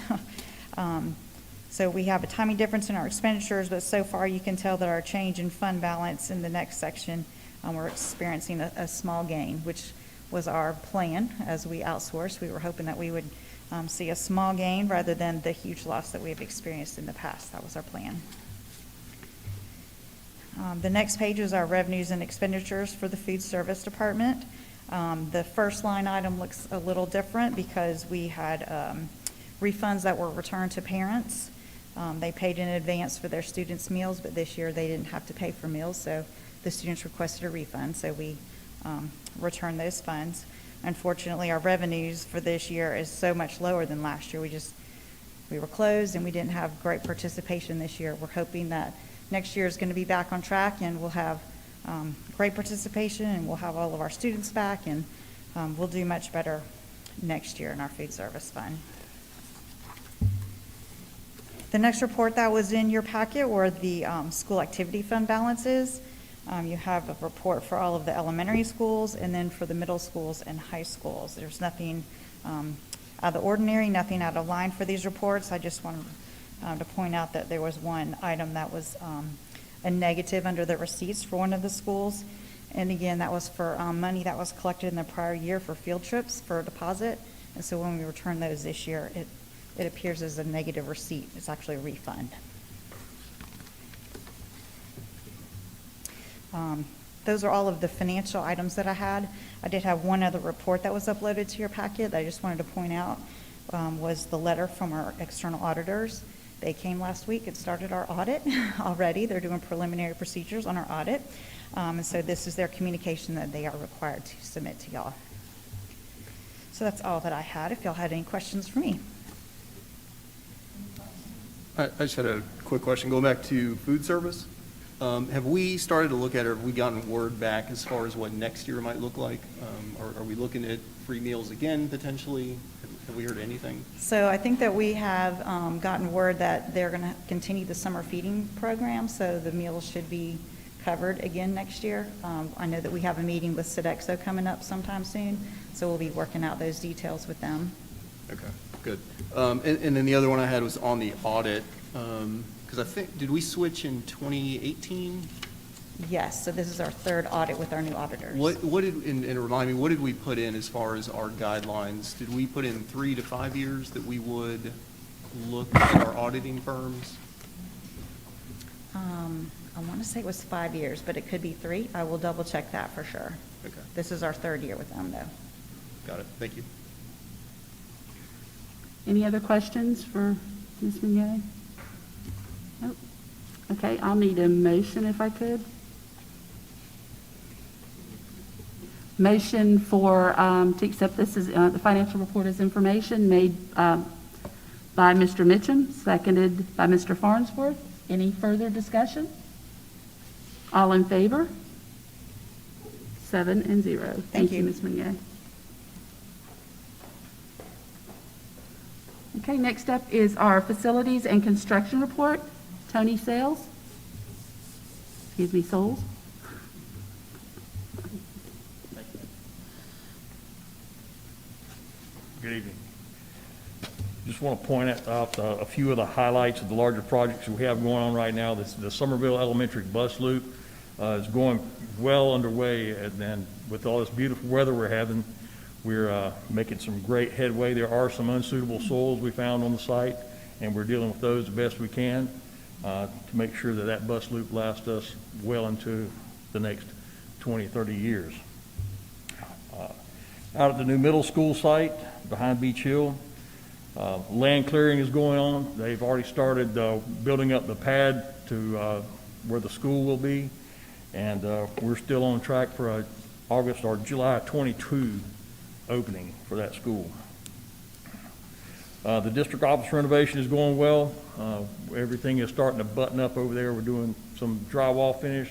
So we have a timing difference in our expenditures, but so far you can tell that our change in fund balance in the next section, we're experiencing a small gain, which was our plan as we outsourced. We were hoping that we would see a small gain rather than the huge loss that we have experienced in the past. That was our plan. The next page is our revenues and expenditures for the food service department. The first line item looks a little different because we had refunds that were returned to parents. They paid in advance for their students' meals, but this year they didn't have to pay for meals, so the students requested a refund. So we return those funds. Unfortunately, our revenues for this year is so much lower than last year. We were closed and we didn't have great participation this year. We're hoping that next year is going to be back on track and we'll have great participation and we'll have all of our students back and we'll do much better next year in our food service fund. The next report that was in your packet were the school activity fund balances. You have a report for all of the elementary schools and then for the middle schools and high schools. There's nothing out of the ordinary, nothing out of line for these reports. I just wanted to point out that there was one item that was a negative under the receipts for one of the schools. And again, that was for money that was collected in the prior year for field trips for a deposit. And so when we return those this year, it appears as a negative receipt. It's actually a refund. Those are all of the financial items that I had. I did have one other report that was uploaded to your packet that I just wanted to point out was the letter from our external auditors. They came last week and started our audit already. They're doing preliminary procedures on our audit. And so this is their communication that they are required to submit to y'all. So that's all that I had. If y'all had any questions for me. I just had a quick question. Going back to food service, have we started to look at, or have we gotten word back as far as what next year might look like? Are we looking at free meals again, potentially? Have we heard anything? So I think that we have gotten word that they're going to continue the summer feeding program, so the meals should be covered again next year. I know that we have a meeting with Sodexo coming up sometime soon, so we'll be working out those details with them. Okay, good. And then the other one I had was on the audit, because I think, did we switch in 2018? Yes, so this is our third audit with our new auditors. What did, and remind me, what did we put in as far as our guidelines? Did we put in 3 to 5 years that we would look at our auditing firms? I want to say it was 5 years, but it could be 3. I will double check that for sure. Okay. This is our third year with them, though. Got it. Thank you. Any other questions for Ms. Mignet? Nope. Okay, I'll need a motion if I could. Motion for, to accept this as, the financial report as information made by Mr. Mitchum, seconded by Mr. Farnsworth. Any further discussion? All in favor? 7-0. Thank you, Ms. Mignet. Okay, next up is our facilities and construction report. Tony Sales. Excuse me, Souls. Good evening. Just want to point out a few of the highlights of the larger projects we have going on right now. The Somerville Elementary bus loop is going well underway, and then with all this beautiful weather we're having, we're making some great headway. There are some unsuitable soils we found on the site, and we're dealing with those the best we can to make sure that that bus loop lasts us well into the next 20, 30 years. Out at the new middle school site behind Beach Hill, land clearing is going on. They've already started building up the pad to where the school will be, and we're still on track for a August or July 22 opening for that school. The district office renovation is going well. Everything is starting to button up over there. We're doing some drywall finish,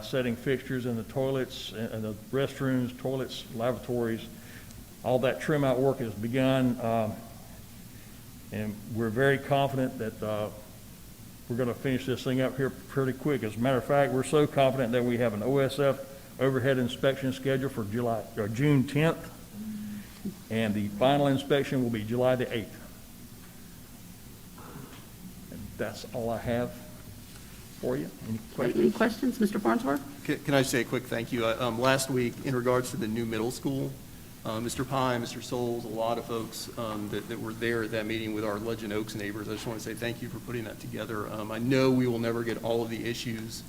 setting fixtures in the toilets and the restrooms, toilets, lavatories. All that trim out work has begun, and we're very confident that we're going to finish this thing up here pretty quick. As a matter of fact, we're so confident that we have an OSF overhead inspection scheduled for June 10th, and the final inspection will be July the 8th. And that's all I have for you. Any questions? Any questions, Mr. Farnsworth? Can I say a quick thank you? Last week, in regards to the new middle school, Mr. Pine, Mr. Souls, a lot of folks that were there at that meeting with our Legend Oaks neighbors, I just want to say thank you for putting that together. I know we will never get all of the issues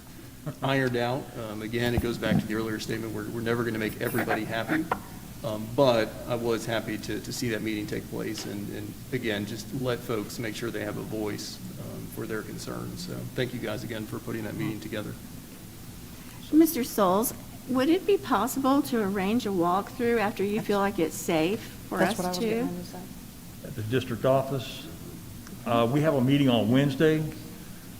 ironed out. Again, it goes back to the earlier statement, we're never going to make everybody happy. But I was happy to see that meeting take place and again, just let folks make sure they have a voice for their concerns. So thank you guys again for putting that meeting together. Mr. Souls, Would it be possible to arrange a walkthrough after you feel like it's safe for us to? At the district office. We have a meeting on Wednesday.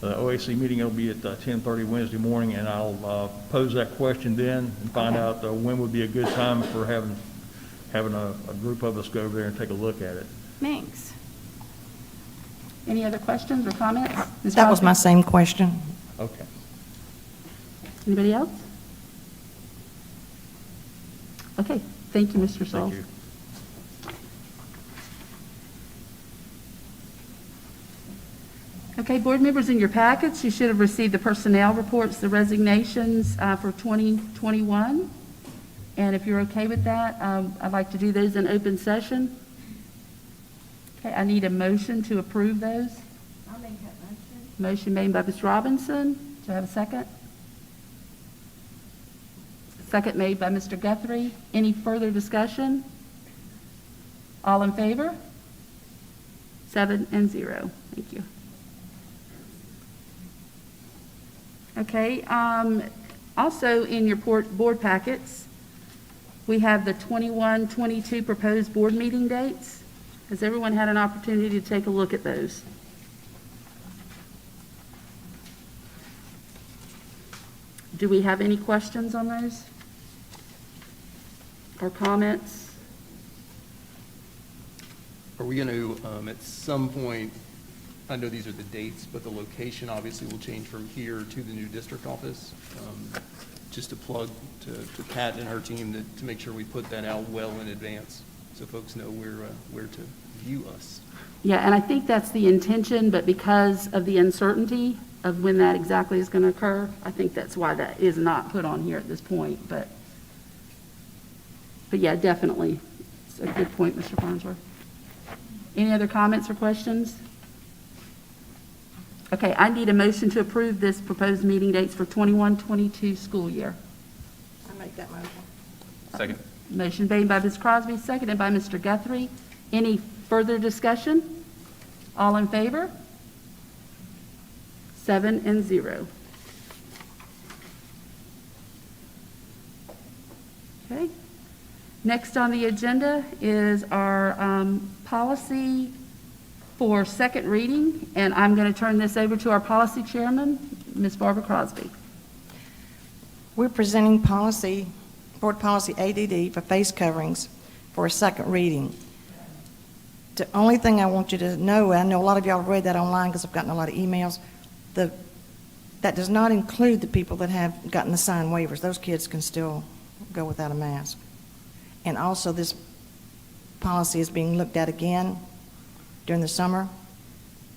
The OAC meeting will be at 10:30 Wednesday morning, and I'll pose that question then and find out when would be a good time for having a group of us go over there and take a look at it. Thanks. Any other questions or comments? Ms. That was Crosby? my same question. Okay. Anybody else? Okay, thank you, Mr. Souls. Thank you. Okay, board members, in your packets, you should have received the personnel reports, the resignations for 2021. And if you're okay with that, I'd like to do those in open session. Okay, I need a motion to approve those. I'll make that motion. Motion made by Ms. Robinson. Do I have a second? Second made by Mr. Guthrie. Any further discussion? All in favor? 7-0. Thank you. Okay, also in your board packets, we have the 21-22 proposed board meeting dates. Has everyone had an opportunity to take a look at those? Do we have any questions on those? Or comments? Are we going to, at some point, I know these are the dates, but the location obviously will change from here to the new district office. Just a plug to Pat and her team to make sure we put that out well in advance so folks know where to view us. Yeah, and I think that's the intention, but because of the uncertainty of when that exactly is going to occur, I think that's why that is not put on here at this point. But yeah, definitely. It's a good point, Mr. Farnsworth. Any other comments or questions? Okay, I need a motion to approve this proposed meeting dates for 21-22 school year. I make that motion. Second. Motion made by Ms. Crosby, seconded by Mr. Guthrie. Any further discussion? All in favor? 7-0. Okay. Next on the agenda is our policy for second reading, and I'm going to turn this over to our policy chairman, Ms. Barbara Crosby. We're presenting policy, board policy ADD for face coverings for a second reading. The only thing I want you to know, I know a lot of y'all have read that online because I've gotten a lot of emails, that does not include the people that have gotten the signed waivers. Those kids can still go without a mask. And also this policy is being looked at again during the summer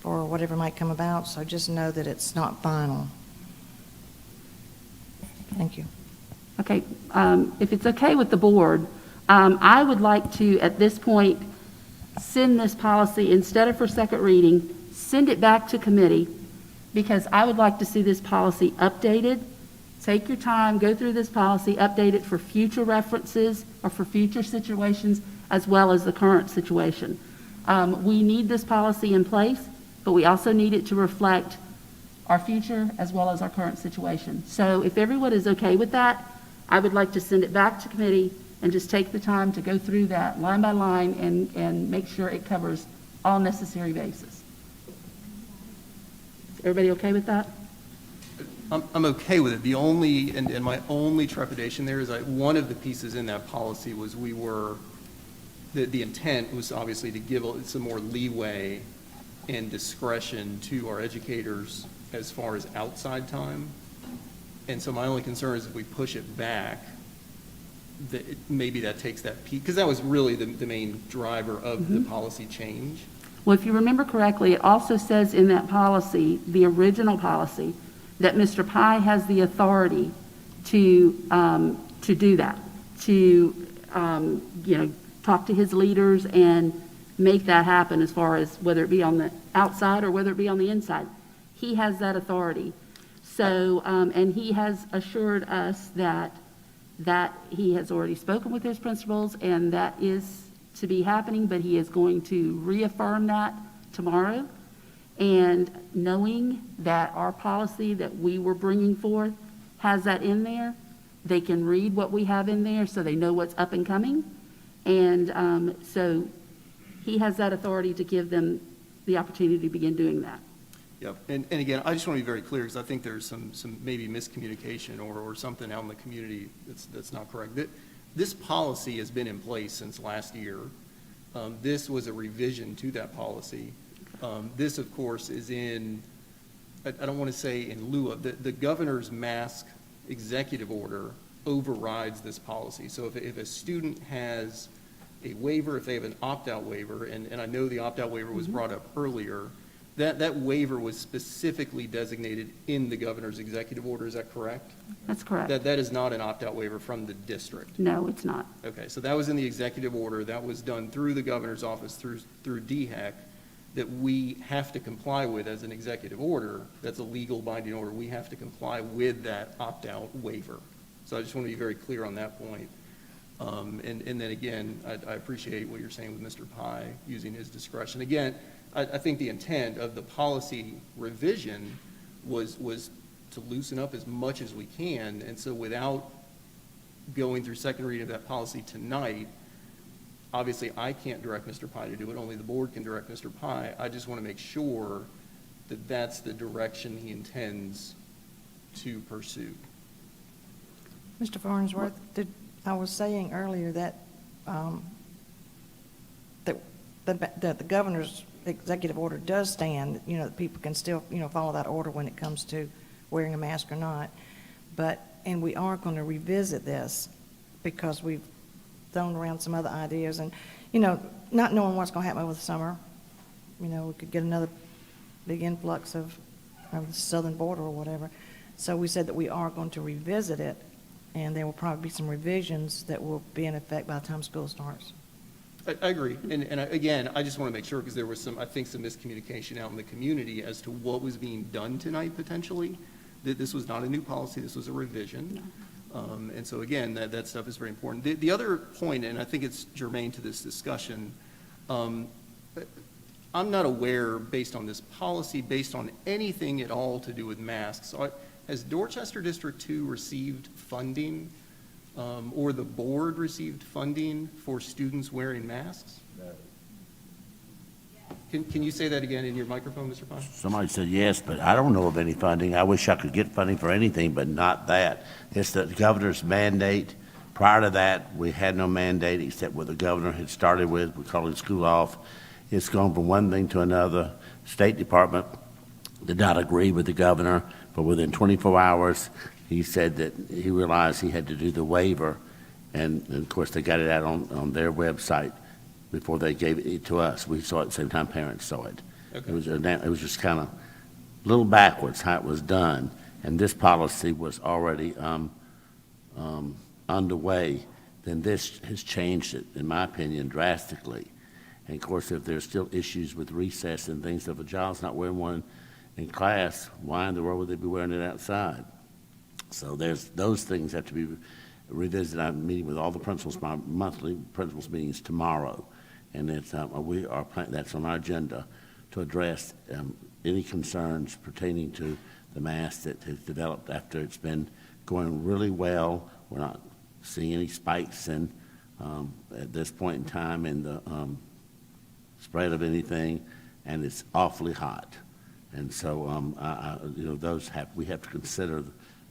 for whatever might come about, so just know that it's not final. Thank you. Okay, if it's okay with the board, I would like to, at this point, send this policy, instead of for second reading, send it back to committee, because I would like to see this policy updated. Take your time, go through this policy, update it for future references or for future situations, as well as the current situation. We need this policy in place, but we also need it to reflect our future as well as our current situation. So if everyone is okay with that, I would like to send it back to committee and just take the time to go through that line by line and make sure it covers all necessary bases. Everybody okay with that? I'm okay with it. The only, and my only trepidation there is one of the pieces in that policy was the intent was obviously to give some more leeway and discretion to our educators as far as outside time. And so my only concern is if we push it back, that maybe that takes that piece, because that was really the main driver of the policy change. Well, if you remember correctly, it also says in that policy, the original policy, that Mr. Pye has the authority to do that, to talk to his leaders and make that happen, as far as whether it be on the outside or whether it be on the inside. He has that authority. So, and he has assured us that he has already spoken with his principals, and that is to be happening, but he is going to reaffirm that tomorrow. And knowing that our policy that we were bringing forth has that in there, they can read what we have in there, so they know what's up and coming. And so he has that authority to give them the opportunity to begin doing that. Yep, and again, I just want to be very clear, because I think there's some maybe miscommunication or something out in the community that's not correct. This policy has been in place since last year. This was a revision to that policy. This, of course, is in, I don't want to say in lieu of, the governor's mask executive order overrides this policy. So if a student has a waiver, if they have an opt-out waiver, and I know the opt-out waiver was brought up earlier, that waiver was specifically designated in the governor's executive order, is that correct? That's correct. That is not an opt-out waiver from the district? No, it's not. Okay, so that was in the executive order, that was done through the governor's office, through DHEC, that we have to comply with as an executive order. That's a legal binding order. We have to comply with that opt-out waiver. So I just want to be very clear on that point. And then again, I appreciate what you're saying with Mr. Pye using his discretion. Again, I think the intent of the policy revision was to loosen up as much as we can. And so without going through second reading of that policy tonight, obviously I can't direct Mr. Pye to do it. Only the board can direct Mr. Pye. I just want to make sure that that's the direction he intends to pursue. Mr. Farnsworth, I was saying earlier that, that the governor's executive order does stand, that people can still, follow that order when it comes to wearing a mask or not. And we are going to revisit this because we've thrown around some other ideas and, not knowing what's going to happen over the summer. We could get another big influx of the southern border or whatever. So we said that we are going to revisit it, and there will probably be some revisions that will be in effect by the time school starts. I agree. And again, I just want to make sure, because there was some miscommunication out in the community as to what was being done tonight potentially. That this was not a new policy, this was a revision. And so again, that stuff is very important. The other point, and I think it's germane to this discussion, I'm not aware, based on this policy, based on anything at all to do with masks. Has Dorchester District 2 received funding, or the board received funding for students wearing masks? No. Can you say that again in your microphone, Mr. Pye? Somebody said yes, but I don't know of any funding. I wish I could get funding for anything, but not that. It's the governor's mandate. Prior to that, we had no mandate except what the governor had started with. We called it school off. It's gone from one thing to another. State Department did not agree with the governor, but within 24 hours, he said that he realized he had to do the waiver, and of course, they got it out on their website before they gave it to us. We saw it at the same time parents saw it. Okay. It was just kind of a little backwards how it was done, and this policy was already underway. Then this has changed it, in my opinion, drastically. And of course, if there's still issues with recess and things, if a child's not wearing one in class, why in the world would they be wearing it outside? So there's those things have to be revisited. I'm meeting with all the principals, my monthly principals meetings tomorrow, and it's that's on our agenda to address any concerns pertaining to the mask that has developed after it's been going really well. We're not seeing any spikes in at this point in time in the spread of anything, and it's awfully hot. And so, we have to consider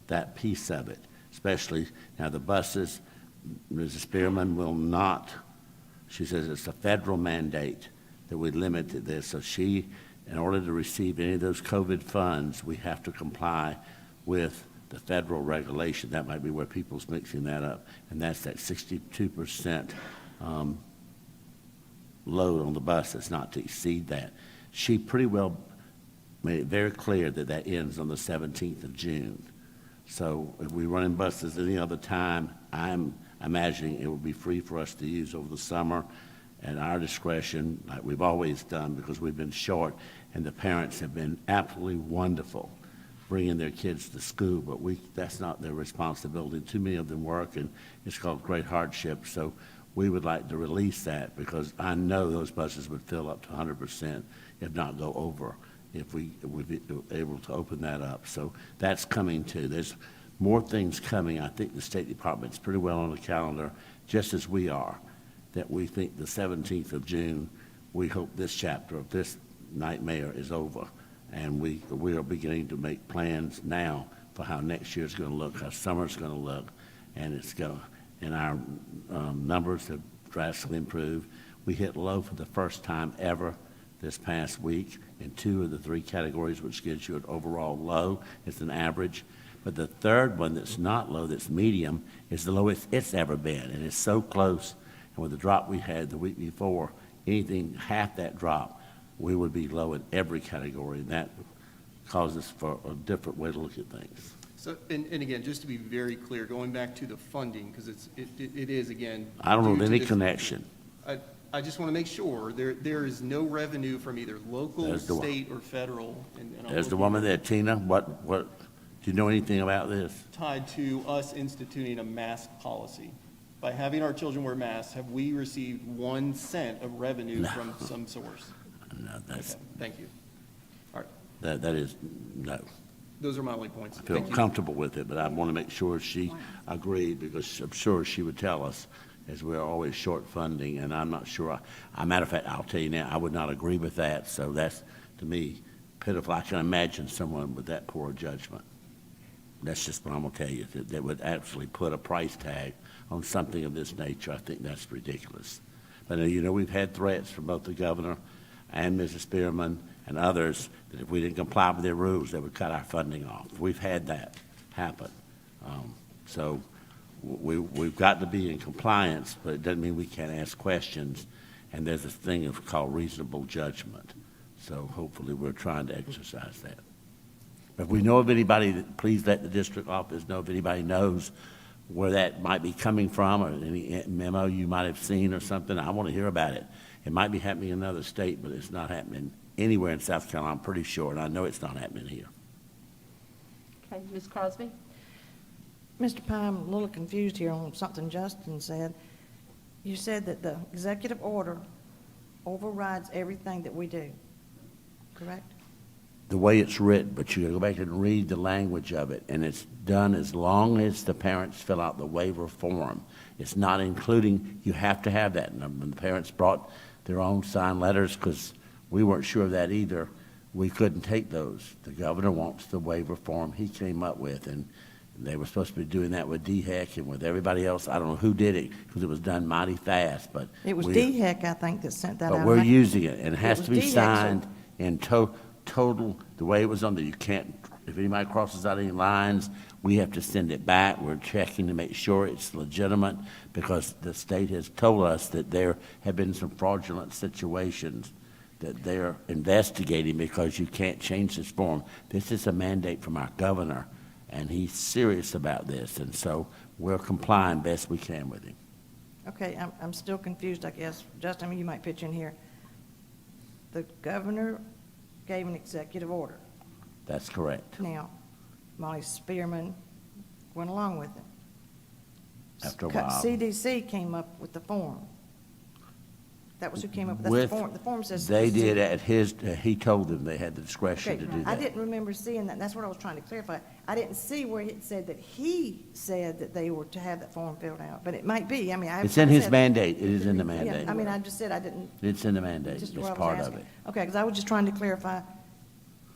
that piece of it, especially now the buses. Mrs. Spearman will not. She says it's a federal mandate that we limit this. So in order to receive any of those COVID funds, we have to comply with the federal regulation. That might be where people's mixing that up, and that's that 62% load on the buses, not to exceed that. She pretty well made it very clear that ends on the 17th of June. So if we run in buses any other time, I'm imagining it will be free for us to use over the summer at our discretion, like we've always done, because we've been short, and the parents have been absolutely wonderful bringing their kids to school, but that's not their responsibility. Too many of them work, and it's called great hardship. So we would like to release that, because I know those buses would fill up to 100%, if not go over, if we would be able to open that up. So that's coming too. There's more things coming. I think the State Department's pretty well on the calendar, just as we are, that we think the 17th of June, we hope this chapter of this nightmare is over. And we are beginning to make plans now for how next year's going to look, how summer's going to look, and our numbers have drastically improved. We hit low for the first time ever this past week in 2 of the 3 categories, which gives you an overall low. It's an average. But the third one that's not low, that's medium, is the lowest it's ever been. And it's so close. And with the drop we had the week before, anything half that drop, we would be low in every category. And that causes for a different way to look at things. So, and again, just to be very clear, going back to the funding, because it is, again. I don't know of due to any this- connection. I just want to make sure there is no revenue from either local, There's the one. state, or federal. And I'm There's the looking woman there, Tina. What, do you know anything about this? tied to us instituting a mask policy. By having our children wear masks, have we received 1 cent of revenue No. from some source? No, that's, Okay, thank you. All right, that is, no. those are my only points. I feel Thank you. comfortable with it, but I want to make sure she agreed, because I'm sure she would tell us, as we're always short funding, and I'm not sure. A matter of fact, I'll tell you now, I would not agree with that, so that's, to me, pitiful. I can imagine someone with that poor judgment. That's just what I'm going to tell you, that would actually put a price tag on something of this nature. I think that's ridiculous. But, you know, we've had threats from both the governor and Mrs. Spearman and others that if we didn't comply with their rules, they would cut our funding off. We've had that happen. So we've got to be in compliance, but it doesn't mean we can't ask questions. And there's a thing called reasonable judgment. So hopefully we're trying to exercise that. If we know of anybody, please let the district office know if anybody knows where that might be coming from, or any memo you might have seen or something. I want to hear about it. It might be happening in another state, but it's not happening anywhere in South Carolina, I'm pretty sure, and I know it's not happening here. Okay, Ms. Crosby? Mr. Pye, I'm a little confused here on something Justin said. You said that the executive order overrides everything that we do, correct? The way it's written, but you gotta go back and read the language of it, and it's done as long as the parents fill out the waiver form. It's not including, you have to have that. And the parents brought their own signed letters, because we weren't sure of that either. We couldn't take those. The governor wants the waiver form he came up with, and they were supposed to be doing that with DHEC and with everybody else. I don't know who did it, because it was done mighty fast, but. It was DHEC, I think, that sent that out. But we're using it, and it has was to be DHEC, so- signed in total, the way it was on there. You can't, if anybody crosses out any lines, we have to send it back. We're checking to make sure it's legitimate, because the state has told us that there have been some fraudulent situations that they're investigating, because you can't change this form. This is a mandate from our governor, and he's serious about this, and so we're complying best we can with him. Okay, I'm still confused, I guess. Justin, you might pitch in here. The governor gave an executive order. That's correct. Now, Molly Spearman went along with it. After a while. CDC came up with the form. That was who came up with With- the form. The form says. They did at his, he told them they had the discretion Okay, to do that. I didn't remember seeing that. That's what I was trying to clarify. I didn't see where it said that he said that they were to have that form filled out, but it might be. I mean, I. It's in his said- mandate. It is in the Yeah, mandate. I mean, I just said I didn't. It's in the mandate. Just It's what I was part of asking. it. Okay, because I was just trying to clarify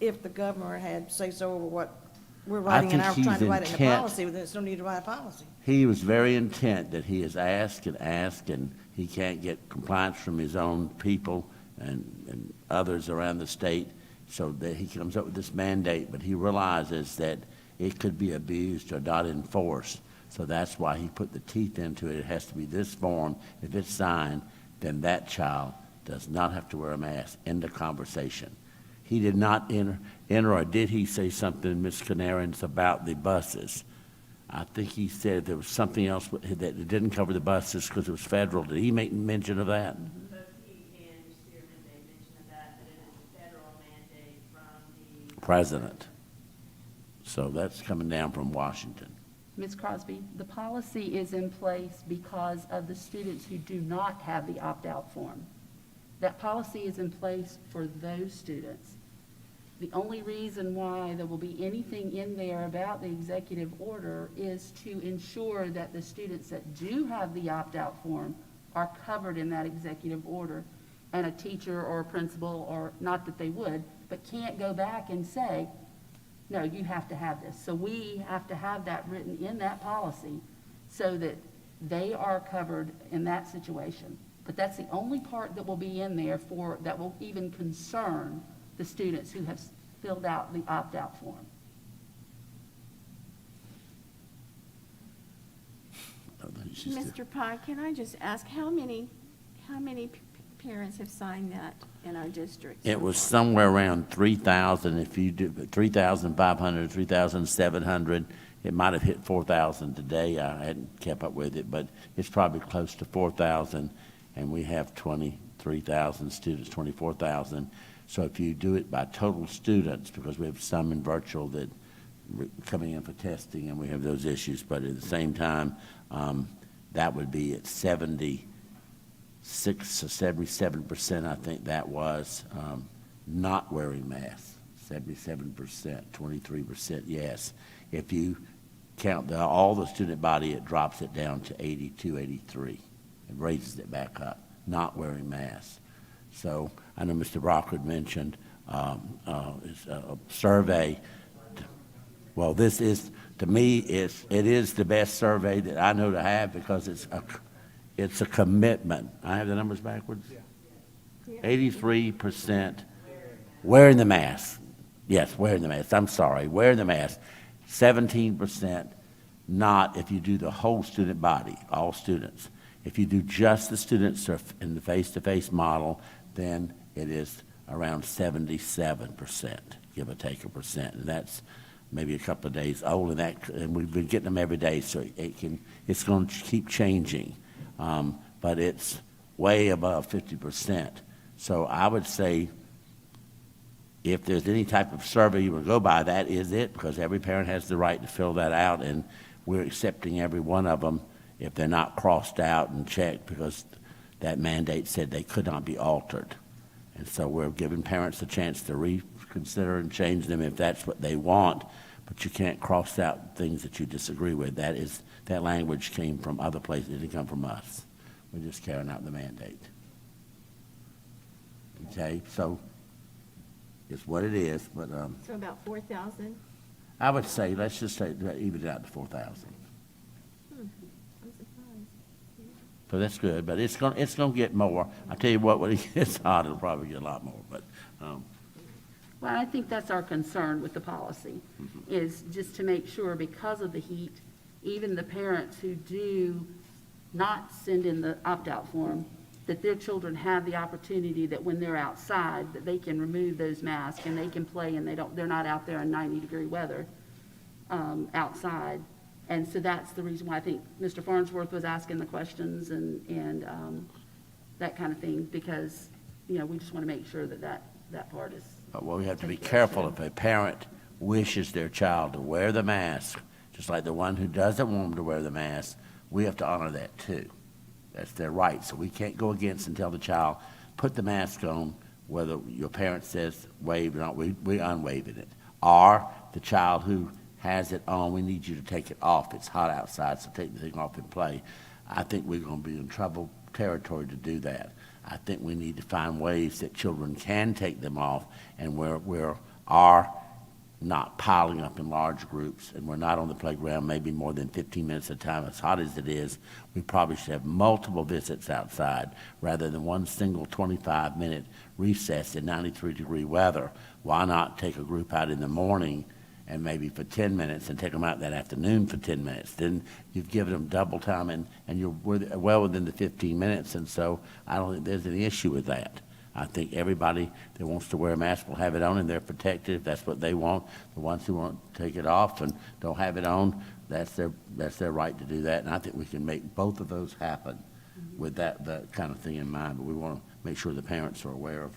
if the governor had say-so over what we're I writing, and think I was trying to he's write it in the intent- policy, then there's no need to write a policy. He was very intent that he has asked, and he can't get compliance from his own people and others around the state, so that he comes up with this mandate, but he realizes that it could be abused or not enforced. So that's why he put the teeth into it. It has to be this form. If it's signed, then that child does not have to wear a mask. End of conversation. He did not enter, or did he say something, Ms. Canarins, about the buses? I think he said there was something else that it didn't cover the buses because it was federal. Did he make mention of that? Both he and Spearman made mention of that it is a federal mandate from the President. So that's coming down from Washington. Ms. Crosby, the policy is in place because of the students who do not have the opt-out form. That policy is in place for those students. The only reason why there will be anything in there about the executive order is to ensure that the students that do have the opt-out form are covered in that executive order. And a teacher or a principal, or not that they would, but can't go back and say, no, you have to have this. So we have to have that written in that policy so that they are covered in that situation. But that's the only part that will be in there that will even concern the students who have filled out the opt-out form. Mr. Pye, can I just ask, how many parents have signed that in our district? It was somewhere around 3,000, if you do 3,500, 3,700. It might have hit 4,000 today. I hadn't kept up with it, but it's probably close to 4,000, and we have 23,000 students, 24,000. So if you do it by total students, because we have some in virtual that coming in for testing, and we have those issues, but at the same time, that would be at 76 or 77%, I think that was, not wearing masks. 77%, 23% yes. If you count all the student body, it drops it down to 82, 83. It raises it back up, not wearing masks. So I know Mr. Brockwood mentioned a survey. Well, this is, to me, it is the best survey that I know to have because it's a commitment. I have the numbers backwards. 83% wearing the mask. Yes, wearing the mask. I'm sorry, wearing the mask. 17% not if you do the whole student body, all students. If you do just the students in the face-to-face model, then it is around 77%, give or take a percent. And that's maybe a couple of days old, and we've been getting them every day, so it's going to keep changing. But it's way above 50%. So I would say if there's any type of survey you would go by, that is it, because every parent has the right to fill that out, and we're accepting every one of them if they're not crossed out and checked, because that mandate said they could not be altered. And so we're giving parents a chance to reconsider and change them if that's what they want, but you can't cross out things that you disagree with. That language came from other places. It didn't come from us. We're just carrying out the mandate. Okay, so it's what it is, but So about 4,000? I would say, let's just say, even it out to 4,000. I'm surprised. So that's good, but it's gonna get more. I tell you what, when it gets hot, it'll probably get a lot more, but, Well, I think that's our concern with the policy, is just to make sure, because of the heat, even the parents who do not send in the opt-out form, that their children have the opportunity that when they're outside, that they can remove those masks and they can play, and they're not out there in 90-degree weather outside. And so that's the reason why I think Mr. Farnsworth was asking the questions and that kind of thing, because, we just want to make sure that part is. well, we have to be careful if a parent wishes their child to wear the mask, just like the one who doesn't want them to wear the mask, we have to honor that too. That's their right. So we can't go against and tell the child, put the mask on, whether your parent says wave or not, we unwaving it. Or the child who has it on, we need you to take it off. It's hot outside, so take the thing off and play. I think we're going to be in trouble territory to do that. I think we need to find ways that children can take them off, and where we are not piling up in large groups, and we're not on the playground maybe more than 15 minutes at a time. As hot as it is, we probably should have multiple visits outside rather than one single 25-minute recess in 93-degree weather. Why not take a group out in the morning and maybe for 10 minutes and take them out that afternoon for 10 minutes? Then you've given them double time, and you're well within the 15 minutes, and so I don't think there's any issue with that. I think everybody that wants to wear a mask will have it on, and they're protected if that's what they want. The ones who want to take it off and don't have it on, that's their right to do that. And I think we can make both of those happen with that kind of thing in mind. But we want to make sure the parents are aware of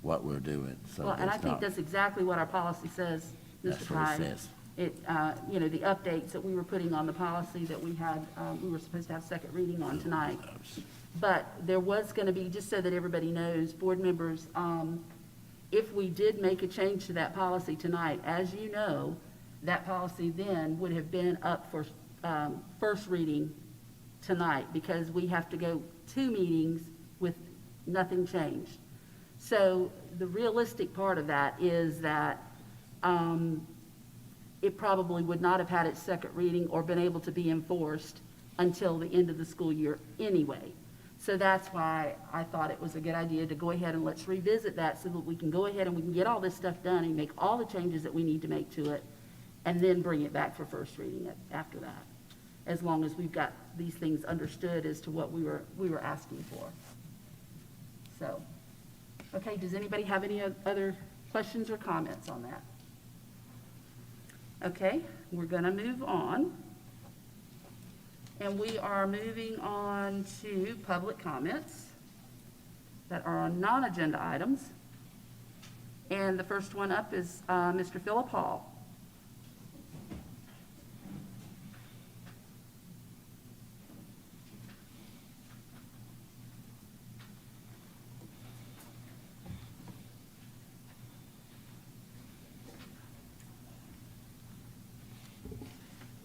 what we're doing. So Well, and I think that's exactly what our policy says, Mr. That's what Pye. it says. The updates that we were putting on the policy that we had, we were supposed to have second reading on tonight. But there was going to be, just so that everybody knows, board members, if we did make a change to that policy tonight, as you know, that policy then would have been up for first reading tonight, because we have to go 2 meetings with nothing changed. So the realistic part of that is that it probably would not have had its second reading or been able to be enforced until the end of the school year anyway. So that's why I thought it was a good idea to go ahead and let's revisit that, so that we can go ahead and we can get all this stuff done and make all the changes that we need to make to it, and then bring it back for first reading after that, as long as we've got these things understood as to what we were asking for. So, okay, does anybody have any other questions or comments on that? Okay, we're gonna move on. And we are moving on to public comments that are on non-agenda items. And the first one up is Mr. Philip Hall.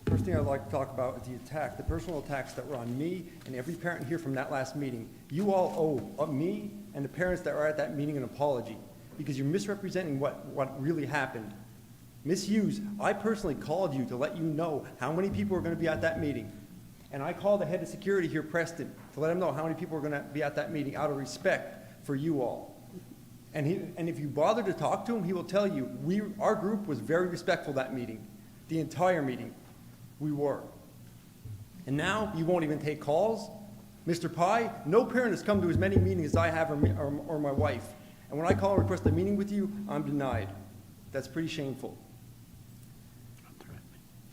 First thing I'd like to talk about is the personal attacks that were on me and every parent here from that last meeting. You all owe me and the parents that were at that meeting an apology, because you're misrepresenting what really happened. Ms. Hughes, I personally called you to let you know how many people were going to be at that meeting. And I called the head of security here, Preston, to let him know how many people were going to be at that meeting out of respect for you all. And if you bother to talk to him, he will tell you, our group was very respectful that meeting, the entire meeting. We were. And now you won't even take calls? Mr. Pye, no parent has come to as many meetings as I have or my wife. And when I call and request a meeting with you, I'm denied. That's pretty shameful.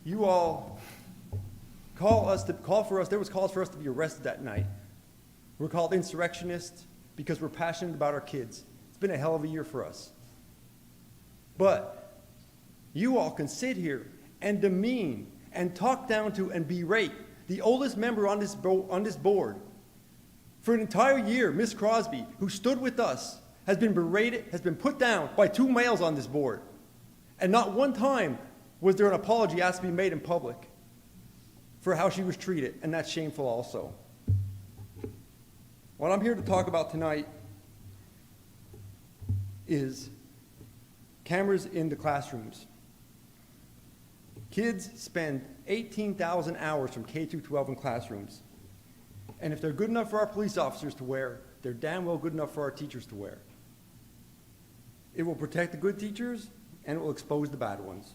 You all call for us. There was calls for us to be arrested that night. We're called insurrectionists because we're passionate about our kids. It's been a hell of a year for us. But you all can sit here and demean and talk down to and berate the oldest member on this board. For an entire year, Miss Crosby, who stood with us, has been berated, has been put down by 2 males on this board. And not one time was there an apology asked to be made in public for how she was treated, and that's shameful also. What I'm here to talk about tonight is cameras in the classrooms. Kids spend 18,000 hours from K through 12 in classrooms. And if they're good enough for our police officers to wear, they're damn well good enough for our teachers to wear. It will protect the good teachers, and it will expose the bad ones.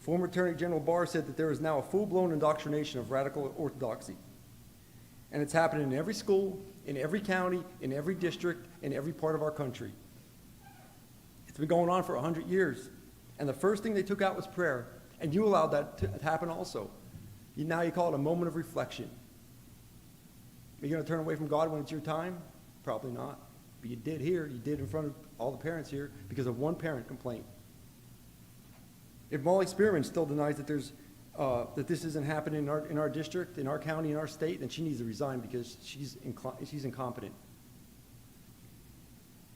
Former Attorney General Barr said that there is now a full-blown indoctrination of radical orthodoxy. And it's happening in every school, in every county, in every district, in every part of our country. It's been going on for 100 years. And the first thing they took out was prayer. And you allowed that to happen also. Now you call it a moment of reflection. Are you going to turn away from God when it's your time? Probably not. But you did here. You did in front of all the parents here because of one parent complaint. If Molly Spearman still denies that that this isn't happening in our district, in our county, in our state, then she needs to resign because she's incompetent.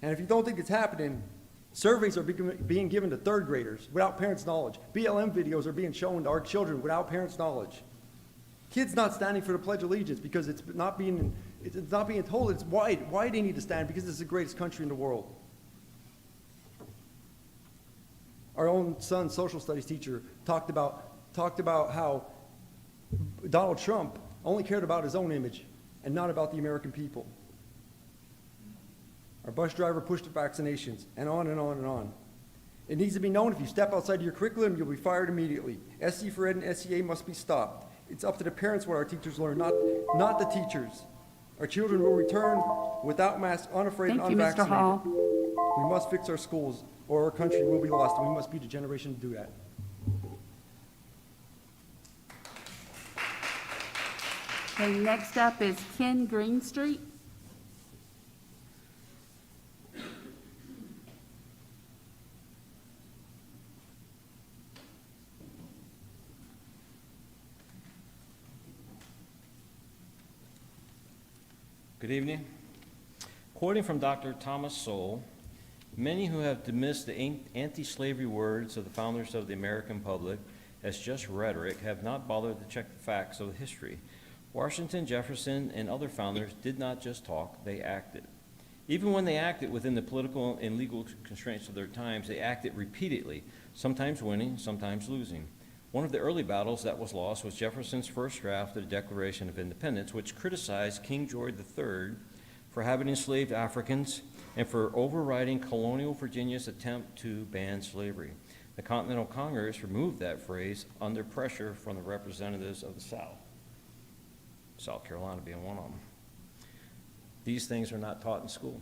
And if you don't think it's happening, surveys are being given to 3rd graders without parents' knowledge. BLM videos are being shown to our children without parents' knowledge. Kids not standing for the Pledge of Allegiance because it's not being told. It's why they need to stand, because it's the greatest country in the world. Our own son's social studies teacher talked about how Donald Trump only cared about his own image and not about the American people. Our bus driver pushed the vaccinations, and on and on and on. It needs to be known if you step outside your curriculum, you'll be fired immediately. SC for Ed and SCA must be stopped. It's up to the parents what our teachers learn, not the teachers. Our children will return without masks, unafraid and unvaccinated. Thank you, Mr. Hall. We must fix our schools, or our country will be lost, and we must be the generation to do that. Okay, next up is Ken Greenstreet. Good evening. Quoting from Dr. Thomas Sowell, Many who have dismissed the anti-slavery words of the founders of the American Republic as just rhetoric have not bothered to check the facts of history. Washington, Jefferson, and other founders did not just talk, they acted. Even when they acted within the political and legal constraints of their times, they acted repeatedly, sometimes winning, sometimes losing. One of the early battles that was lost was Jefferson's first draft of the Declaration of Independence, which criticized King George III for having enslaved Africans and for overriding colonial Virginia's attempt to ban slavery. The Continental Congress removed that phrase under pressure from the representatives of the South, South Carolina being one of them. These things are not taught in school.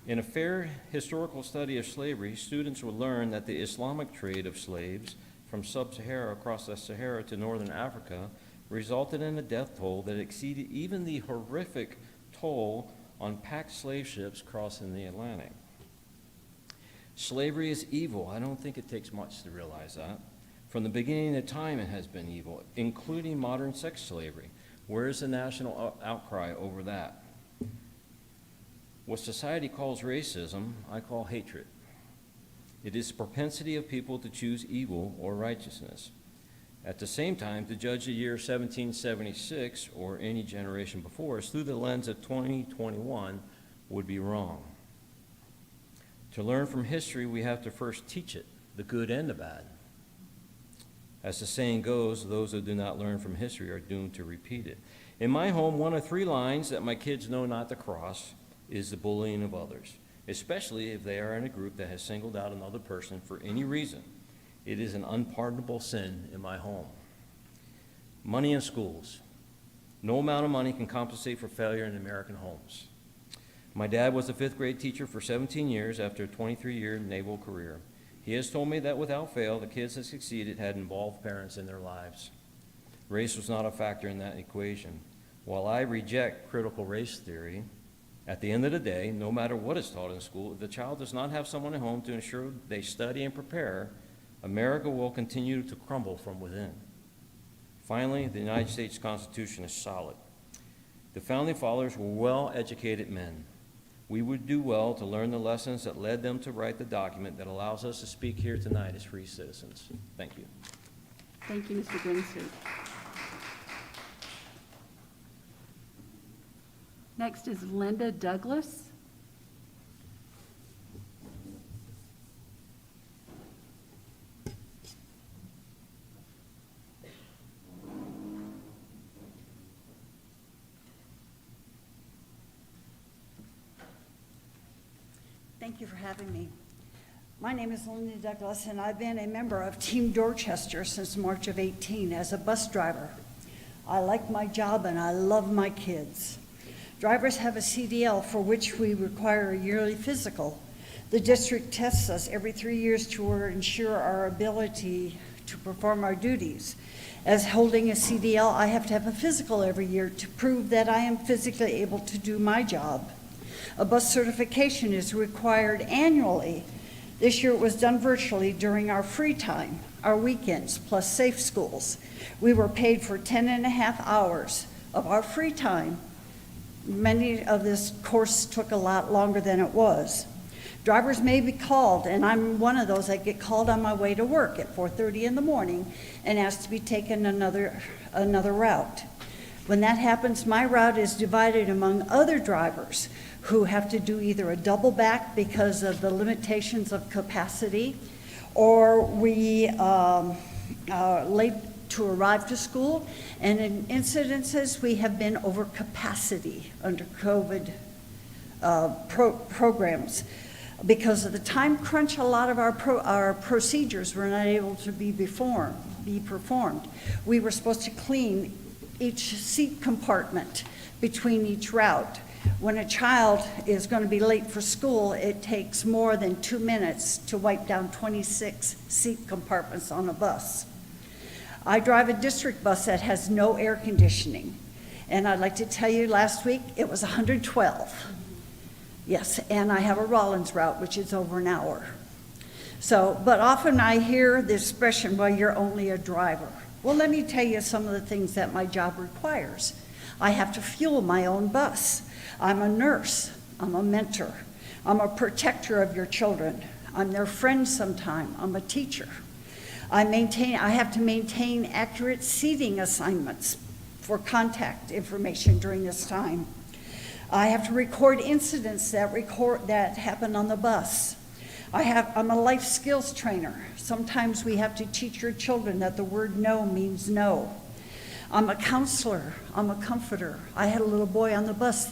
In a fair historical study of slavery, students will learn that the Islamic trade of slaves from sub-Sahara across the Sahara to northern Africa resulted in a death toll that exceeded even the horrific toll on packed slave ships crossing the Atlantic. Slavery is evil. I don't think it takes much to realize that. From the beginning of time, it has been evil, including modern sex slavery. Where is the national outcry over that? What society calls racism, I call hatred. It is the propensity of people to choose evil or righteousness. At the same time, to judge the year 1776 or any generation before us through the lens of 2021 would be wrong. To learn from history, we have to first teach it, the good and the bad. As the saying goes, those who do not learn from history are doomed to repeat it. In my home, one of 3 lines that my kids know not to cross is the bullying of others, especially if they are in a group that has singled out another person for any reason. It is an unpardonable sin in my home. Money in schools. No amount of money can compensate for failure in American homes. My dad was a 5th grade teacher for 17 years after a 23-year naval career. He has told me that without fail, the kids that succeeded had involved parents in their lives. Race was not a factor in that equation. While I reject critical race theory, at the end of the day, no matter what is taught in school, if the child does not have someone at home to ensure they study and prepare, America will continue to crumble from within. Finally, the United States Constitution is solid. The Founding Fathers were well-educated men. We would do well to learn the lessons that led them to write the document that allows us to speak here tonight as free citizens. Thank you. Thank you, Mr. Grimsby. Next is Linda Douglas. Thank you for having me. My name is Linda Douglas, and I've been a member of Team Dorchester since March of 18 as a bus driver. I like my job and I love my kids. Drivers have a CDL for which we require a yearly physical. The district tests us every 3 years to ensure our ability to perform our duties. As holding a CDL, I have to have a physical every year to prove that I am physically able to do my job. A bus certification is required annually. This year it was done virtually during our free time, our weekends, plus safe schools. We were paid for 10.5 hours of our free time. Many of this course took a lot longer than it was. Drivers may be called, and I'm one of those that get called on my way to work at 4:30 in the morning and asked to be taken another route. When that happens, my route is divided among other drivers who have to do either a double back because of the limitations of capacity, or we late to arrive to school, and in incidences we have been over capacity under COVID programs. Because of the time crunch, a lot of our procedures were not able to be performed. We were supposed to clean each seat compartment between each route. When a child is going to be late for school, it takes more than 2 minutes to wipe down 26 seat compartments on a bus. I drive a district bus that has no air conditioning. And I'd like to tell you, last week it was 112. Yes, and I have a Rollins route, which is over an hour. But often I hear the expression, well, you're only a driver. Well, let me tell you some of the things that my job requires. I have to fuel my own bus. I'm a nurse. I'm a mentor. I'm a protector of your children. I'm their friend sometime. I'm a teacher. I have to maintain accurate seating assignments for contact information during this time. I have to record incidents that happen on the bus. I'm a life skills trainer. Sometimes we have to teach your children that the word no means no. I'm a counselor. I'm a comforter. I had a little boy on the bus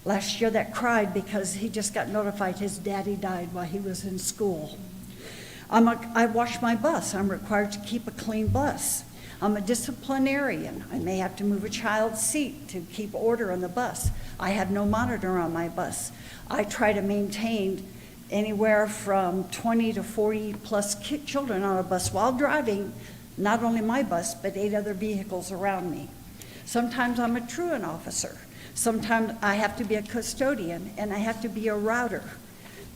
last year that cried because he just got notified his daddy died while he was in school. I wash my bus. I'm required to keep a clean bus. I'm a disciplinarian. I may have to move a child's seat to keep order on the bus. I have no monitor on my bus. I try to maintain anywhere from 20 to 40 plus children on a bus while driving, not only my bus, but 8 other vehicles around me. Sometimes I'm a truant officer. Sometimes I have to be a custodian, and I have to be a router.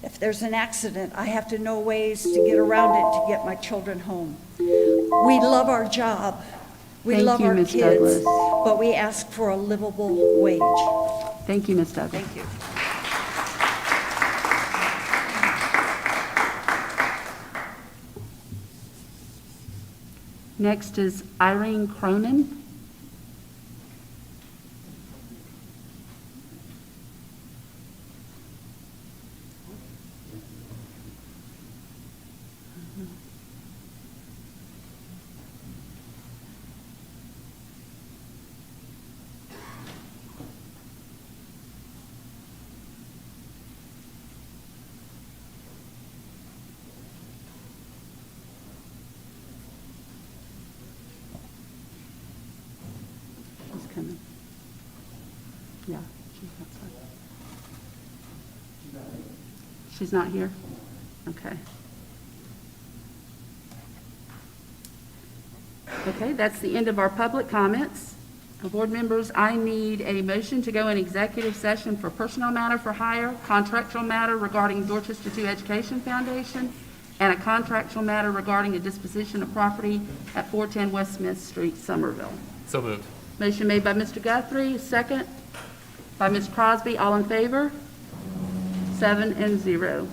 If there's an accident, I have to know ways to get around it to get my children home. We love our job. We Thank love you, our Ms. kids, Douglas. but we ask for a livable wage. Thank you, Ms. Douglas. Thank you. Next is Irene Cronin. She's coming. Yeah, she's outside. She's not here? Okay. Okay, that's the end of our public comments. Board members, I need a motion to go in executive session for personnel matter for hire, contractual matter regarding Dorchester 2 Education Foundation, and a contractual matter regarding a disposition of property at 410 West Smith Street, Somerville. So moved. Motion made by Mr. Guthrie, second by Ms. Crosby. All in favor? 7-0.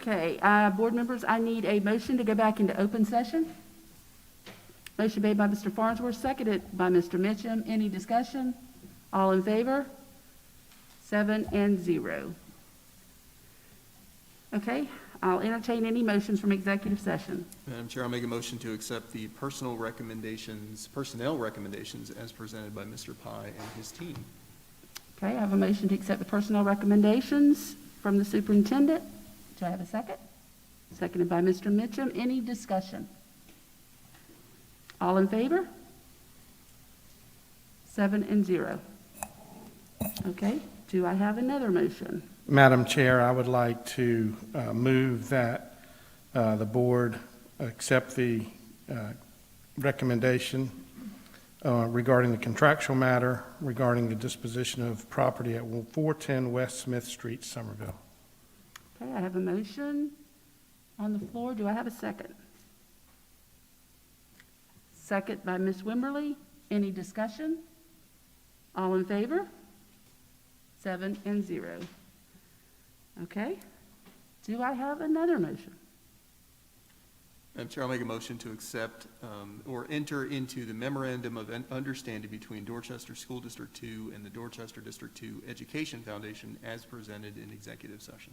Okay, board members, I need a motion to go back into open session. Motion made by Mr. Farnsworth, seconded by Mr. Mitchum. Any discussion? All in favor? 7-0. Okay, I'll entertain any motions from executive session. Madam Chair, I'll make a motion to accept the personnel recommendations as presented by Mr. Pye and his team. Okay, I have a motion to accept the personnel recommendations from the superintendent. Do I have a second? Seconded by Mr. Mitchum. Any discussion? All in favor? 7-0. Okay, do I have another motion? Madam Chair, I would like to move that the board accept the recommendation regarding the contractual matter regarding the disposition of property at 410 West Smith Street, Somerville. Okay, I have a motion on the floor. Do I have a second? Second by Ms. Wimberly. Any discussion? All in favor? 7-0. Okay. Do I have another motion? Madam Chair, I'll make a motion to accept or enter into the memorandum of understanding between Dorchester School District 2 and the Dorchester District 2 Education Foundation as presented in executive session.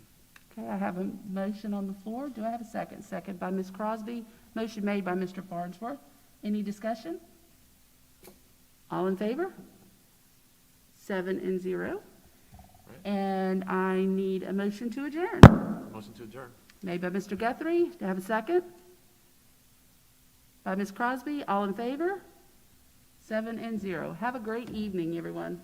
Okay, I have a motion on the floor. Do I have a second? Second by Ms. Crosby. Motion made by Mr. Farnsworth. Any discussion? All in favor? 7-0. And I need a motion to adjourn. Motion to adjourn. Made by Mr. Guthrie. Do I have a second? By Ms. Crosby. All in favor? 7-0. Have a great evening, everyone.